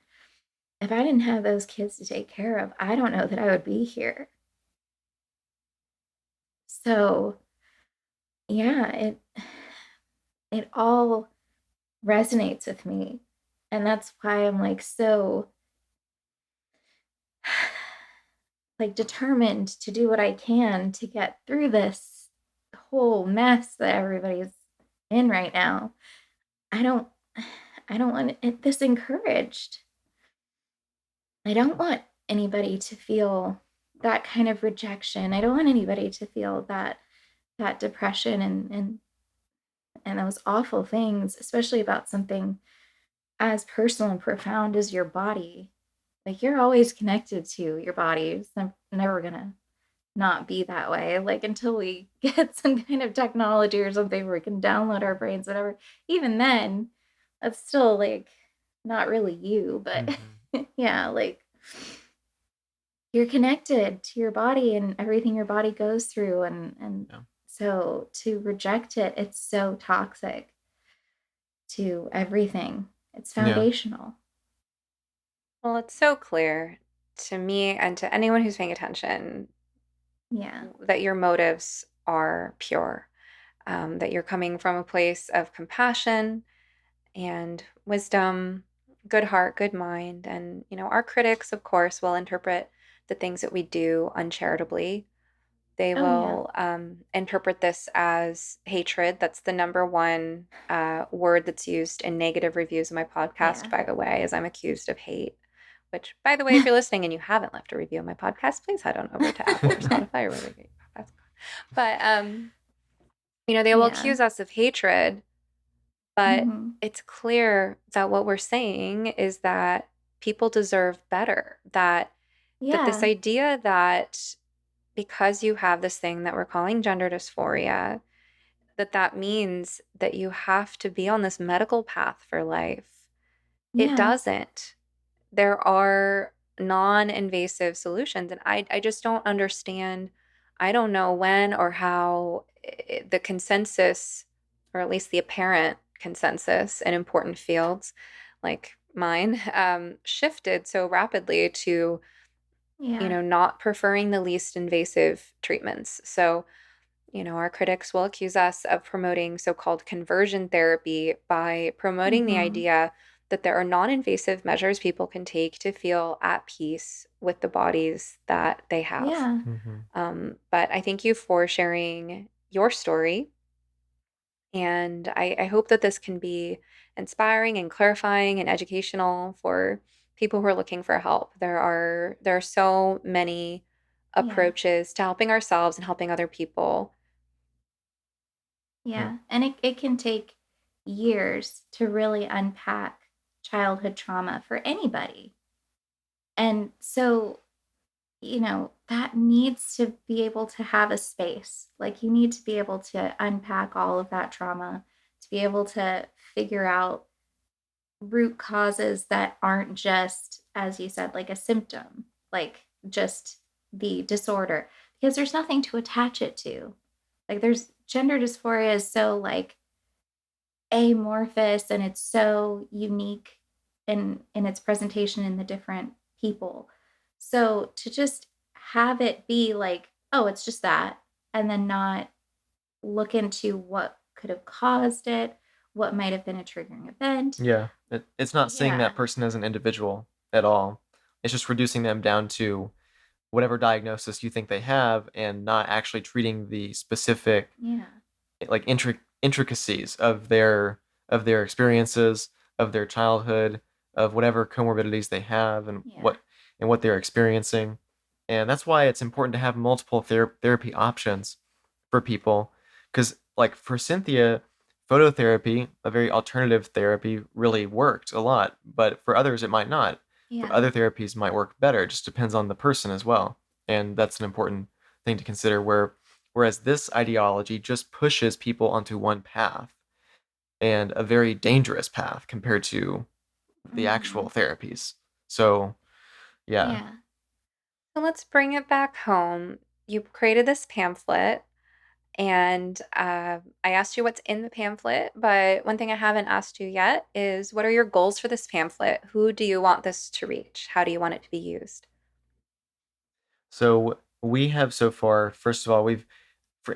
If I didn't have those kids to take care of, I don't know that I would be here. So yeah, it all resonates with me. And that's why I'm like so like determined to do what I can to get through this whole mess that everybody's in right now. I don't I don't want this encouraged. I don't want anybody to feel that kind of rejection. I don't want anybody to feel that depression and those awful things, especially about something as personal and profound as your body. Like you're always connected to your body. It's never gonna not be that way. Like until we get some kind of technology or something where we can download our brains, whatever. Even then, that's still like not really you, but yeah, like you're connected to your body and everything your body goes through and Yeah. so to reject it, it's so toxic to everything. It's Yeah. foundational. Well, it's so clear to me and to anyone who's paying attention Yeah. that your motives are pure, that you're coming from a place of compassion and wisdom, good heart, good mind. And, our critics, of course, will interpret the things that we do uncharitably. They Oh yeah. will interpret this as hatred. That's the number one word that's used in negative reviews of my podcast, Yeah. by the way, is I'm accused of hate. Which, by the way, if you're listening and you haven't left a review of my podcast, please head on over to Apple or Spotify or wherever you get your podcasts. But they will Yeah. accuse us of hatred, but Mm-hmm. it's clear that what we're saying is that people deserve better. That this Yeah. idea that because you have this thing that we're calling gender dysphoria, that means that you have to be on this medical path for life. It Yeah. doesn't. There are non-invasive solutions, and I just don't understand. I don't know when or how the consensus, or at least the apparent consensus in important fields like mine, shifted so rapidly to Yeah. not preferring the least invasive treatments. So our critics will accuse us of promoting so-called conversion therapy by promoting the Mm-hmm. idea that there are non-invasive measures people can take to feel at peace with the bodies that they have. Yeah. But I thank you for sharing your story. And I hope that this can be inspiring and clarifying and educational for people who are looking for help. There are so many Yeah. approaches to helping ourselves and helping other people. Yeah. Yeah. And it can take years to really unpack childhood trauma for anybody. And so, that needs to be able to have a space. Like you need to be able to unpack all of that trauma, to be able to figure out root causes that aren't just, as you said, like a symptom, like just the disorder, because there's nothing to attach it to. Like there's gender dysphoria is so like amorphous and it's so unique in its presentation in the different people. So to just have it be like, oh, it's just that, and then not look into what could have caused it, what might have been a triggering event. Yeah. It's not seeing Yeah. that person as an individual at all. It's just reducing them down to whatever diagnosis you think they have and not actually treating the specific Yeah. like intricacies of their experiences, of their childhood, of whatever comorbidities they have and Yeah. what they're experiencing. And that's why it's important to have multiple therapy options for people, because like for Cynthia, phototherapy, a very alternative therapy, really worked a lot, but for others it might not. For Yeah. other therapies might work better. It just depends on the person as well. And that's an important thing to consider, whereas this ideology just pushes people onto one path, and a very dangerous path compared to the actual Mhm. therapies. So, yeah. Yeah. So let's bring it back home. You created this pamphlet, and I asked you what's in the pamphlet, but one thing I haven't asked you yet is what are your goals for this pamphlet? Who do you want this to reach? How do you want it to be used? So we have so far, first of all,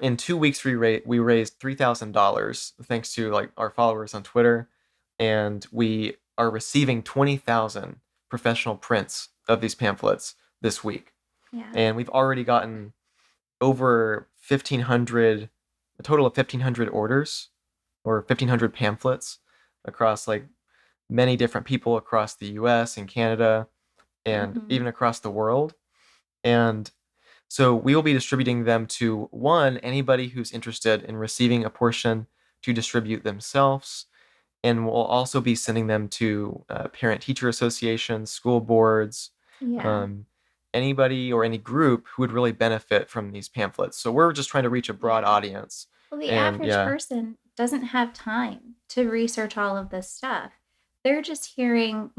in 2 weeks we raised $3,000 thanks to like our followers on Twitter, and we are receiving 20,000 professional prints of these pamphlets this week. Yeah. And we've already gotten over 1,500, a total of 1,500 orders or 1,500 pamphlets across like many different people across the US and Canada and Mhm. even across the world. And so we will be distributing them to anybody who's interested in receiving a portion to distribute themselves. And we'll also be sending them to parent teacher associations, school boards, Yeah. um, anybody or any group who would really benefit from these pamphlets. So we're just trying to reach a broad Yeah. audience. Well, the And average person doesn't have time to research all of this stuff. They're just hearing,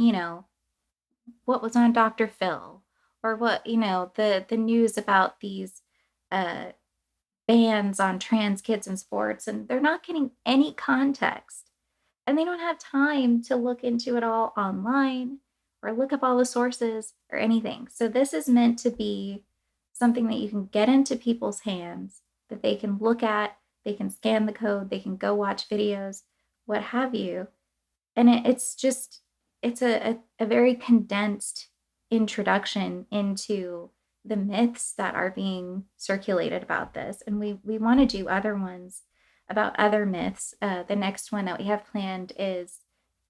what was on Dr. Phil, or what, the news about these uh bans on trans kids in sports, and they're not getting any context. And they don't have time to look into it all online or look up all the sources or anything. So this is meant to be something that you can get into people's hands, that they can look at, they can scan the code, they can go watch videos, what have you. And it's a very condensed introduction into the myths that are being circulated about this. And we want to do other ones about other myths. The next one that we have planned is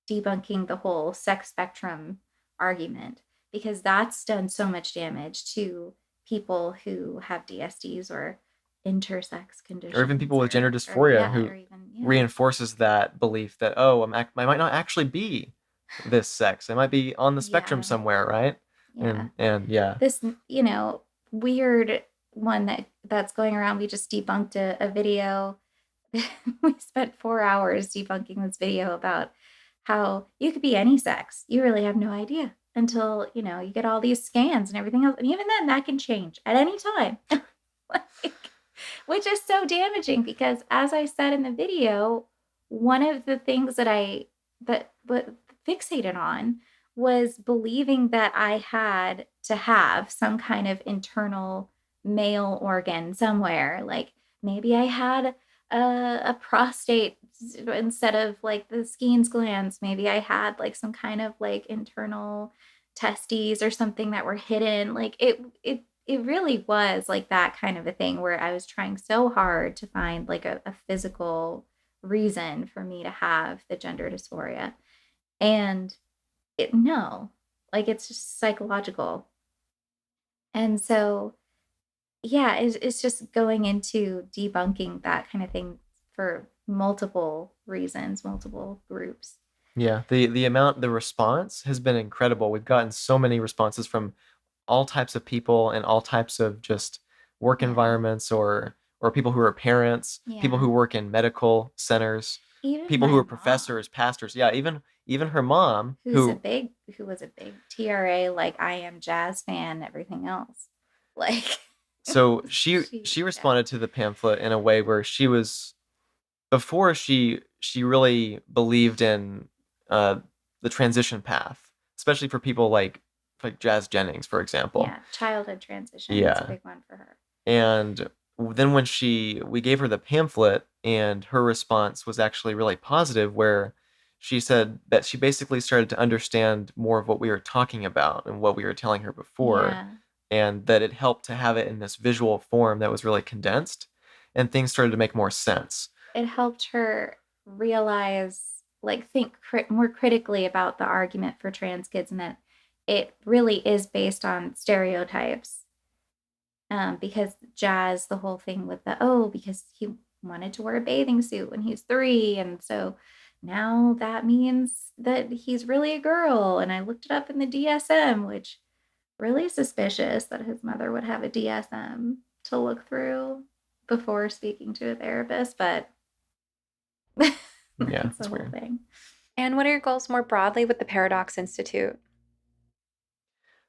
debunking the whole sex spectrum argument, because that's done so much damage to people who have DSDs or intersex conditions, or even people with gender or dysphoria yeah, who or even reinforces that belief that, oh, I might not actually be this sex. I might be on the spectrum yeah, somewhere, right? yeah. And yeah. This weird one that's going around. We just debunked a video. We spent 4 hours debunking this video about how you could be any sex. You really have no idea until you get all these scans and everything else, and even then that can change at any time. Like, which is so damaging, because as I said in the video, one of the things that fixated on was believing that I had to have some kind of internal male organ somewhere. Like maybe I had a prostate instead of like the Skene's glands. Maybe I had like some kind of like internal testes or something that were hidden. Like it really was like that kind of a thing, where I was trying so hard to find like a physical reason for me to have the gender dysphoria. And no, like it's just psychological. And so, yeah, it's just going into debunking that kind of thing for multiple reasons, multiple groups. Yeah, the response has been incredible. We've gotten so many responses from all types of people and all types of just work Yeah. environments, or people who are parents, people Yeah. who work in medical centers, Even people my who are mom, professors, pastors. Yeah, even her mom, who was a big TRA, like I am jazz fan, and everything else. Like so she yeah. responded to the pamphlet in a way where before she really believed in uh, the transition path, especially for people like Jazz Jennings, for example. Yeah, childhood transition. That's a Yeah. big one for her. And then when we gave her the pamphlet, and her response was actually really positive, where she said that she basically started to understand more of what we were talking about and what we were telling her before, Yeah. and that it helped to have it in this visual form that was really condensed, and things started to make more sense. It helped her realize, like, think more critically about the argument for trans kids, and that it really is based on stereotypes. Because Jazz, the whole thing with because he wanted to wear a bathing suit when he was 3, and so now that means that he's really a girl. And I looked it up in the DSM, which really suspicious that his mother would have a DSM to look through before speaking to a therapist, but Yeah, that's the it's whole weird. thing. And what are your goals more broadly with the Paradox Institute?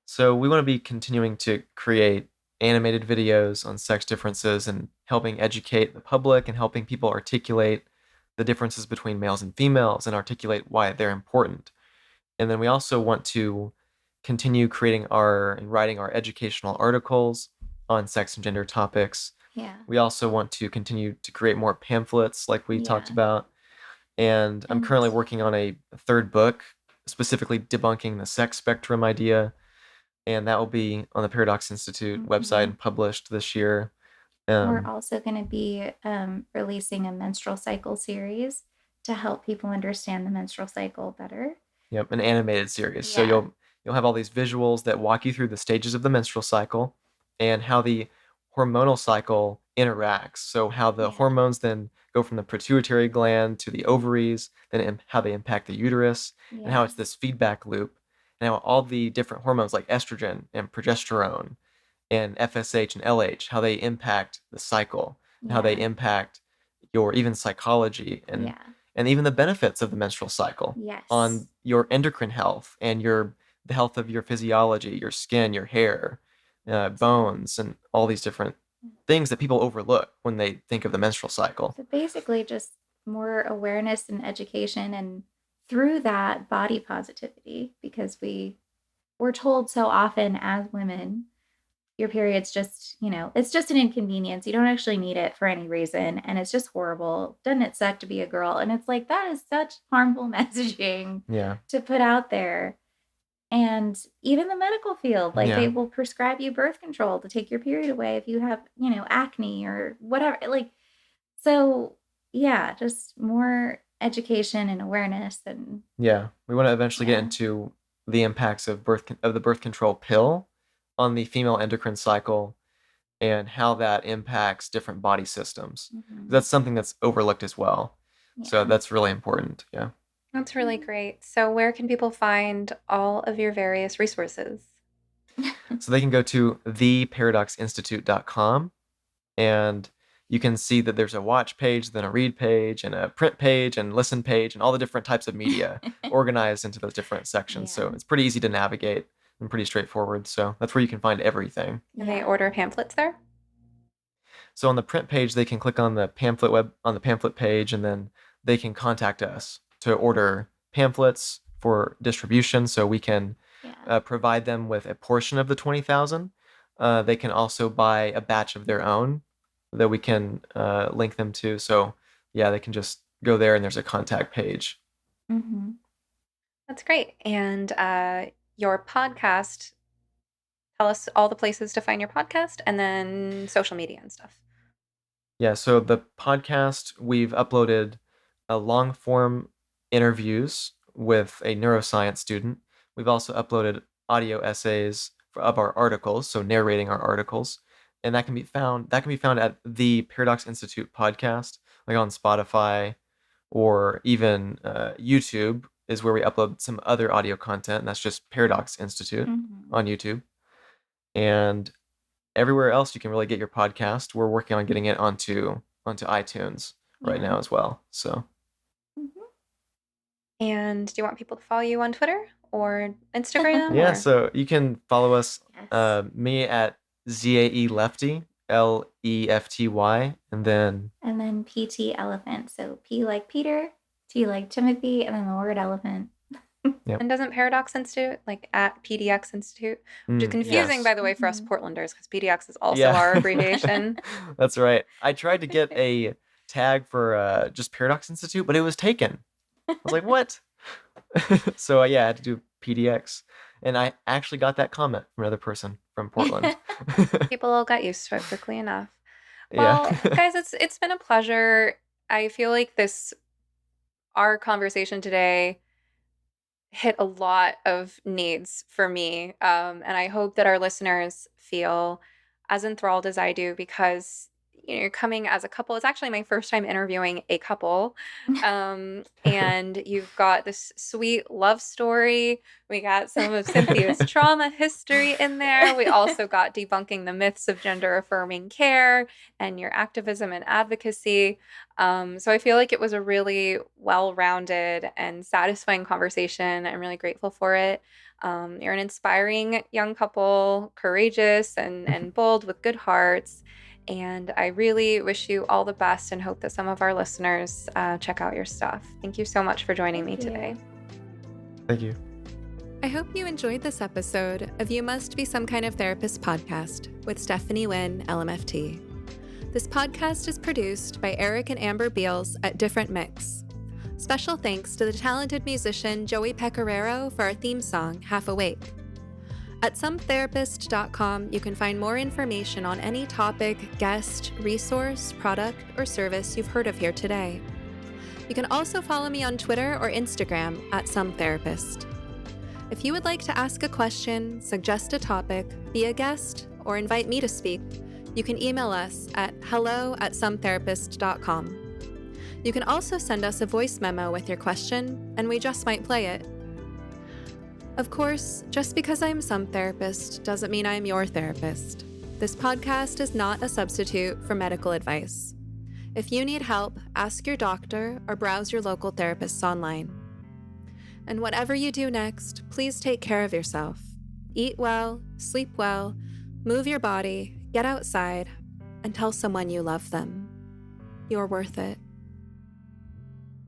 So we want to be continuing to create animated videos on sex differences and helping educate the public and helping people articulate the differences between males and females and articulate why they're important. And then we also want to continue creating and writing our educational articles on sex and gender topics. Yeah. We also want to continue to create more pamphlets like we talked Yeah. about. And I'm And- currently working on a third book, specifically debunking the sex spectrum idea. And that will be on the Paradox Institute website and published this year. We're also going to be releasing a menstrual cycle series to help people understand the menstrual cycle better. Yep, an animated series. So Yeah. you'll have all these visuals that walk you through the stages of the menstrual cycle and how the hormonal cycle interacts. So how the hormones then go from the pituitary gland to the ovaries, then how they impact the uterus, and how it's this feedback loop, and how all the different hormones like estrogen and progesterone and FSH and LH, how they impact the cycle, and how they impact your even psychology and even the benefits of the menstrual cycle on your endocrine health and the health of your physiology, your skin, your hair, bones, and all these different things that people overlook when they think of the menstrual cycle. So basically just more awareness and education, and through that body positivity, because we're told so often as women, your period's just, it's just an inconvenience. You don't actually need it for any reason. And it's just horrible. Doesn't it suck to be a girl? And it's like, that is such harmful messaging to put out there. And even the medical field, like they will prescribe you birth control to take your period away if you have, acne or whatever. Like, so yeah, just more education and awareness. And we want to eventually get into the impacts of the birth control pill on the female endocrine cycle and how that impacts different body systems. That's something that's overlooked as well. So that's really important. Yeah. That's really great. So where can people find all of your various resources? So they can go to theparadoxinstitute.com, and you can see that there's a watch page, then a read page, and a print page, and listen page, and all the different types of media organized into those different sections. So it's pretty easy to navigate and pretty straightforward. So that's where you can find everything. Can they order pamphlets there? So on the print page, they can click on the pamphlet page, and then they can contact us to order pamphlets for distribution. So we can provide them with a portion of the 20,000. They can also buy a batch of their own that we can link them to. So they can just go there, and there's a contact page. That's great. And your podcast, tell us all the places to find your podcast, and then social media and stuff. Yeah, so the podcast, we've uploaded long form interviews with a neuroscience student. We've also uploaded audio essays of our articles, so narrating our articles, and that can be found at the Paradox Institute podcast, like on Spotify, or even YouTube is where we upload some other audio content, and that's just Paradox Institute on YouTube. And everywhere else you can really get your podcast, we're working on getting it onto iTunes right now as well. So. And do you want people to follow you on Twitter or Instagram? Yeah, or? so you can follow us, me at ZAE Lefty, LEFTY, and then PT Elephant. So P like Peter, T like Timothy, and then the word elephant. And doesn't Paradox Institute, like at PDX Institute, which is confusing, by the way, for us Portlanders, because PDX is also our abbreviation. That's right. I tried to get a tag for just Paradox Institute, but it was taken. I was like, what? So yeah, I had to do PDX, and I actually got that comment from another person from Portland. People will get used to it quickly enough. Yeah. Well, guys, it's been a pleasure. I feel like our conversation today hit a lot of needs for me. And I hope that our listeners feel as enthralled as I do because you're coming as a couple. It's actually my first time interviewing a couple. And you've got this sweet love story. We got some of Cynthia's trauma history in there. We also got debunking the myths of gender affirming care and your activism and advocacy. So I feel like it was a really well-rounded and satisfying conversation. I'm really grateful for it. You're an inspiring young couple, courageous and bold with good hearts. And I really wish you all the best and hope that some of our listeners check out your stuff. Thank you so much for joining me today. Thank you. I hope you enjoyed this episode of You Must Be Some Kind of Therapist podcast with Stephanie Wynn, LMFT. This podcast is produced by Eric and Amber Beals at Different Mix. Special thanks to the talented musician Joey Pecoraro for our theme song, Half Awake. At sometherapist.com, you can find more information on any topic, guest, resource, product, or service you've heard of here today. You can also follow me on Twitter or Instagram at sometherapist. If you would like to ask a question, suggest a topic, be a guest, or invite me to speak, you can email us at hello@sometherapist.com. You can also send us a voice memo with your question, and we just might play it. Of course, just because I'm some therapist doesn't mean I'm your therapist. This podcast is not a substitute for medical advice. If you need help, ask your doctor or browse your local therapists online. And whatever you do next, please take care of yourself. Eat well, sleep well, move your body, get outside, and tell someone you love them. You're worth it.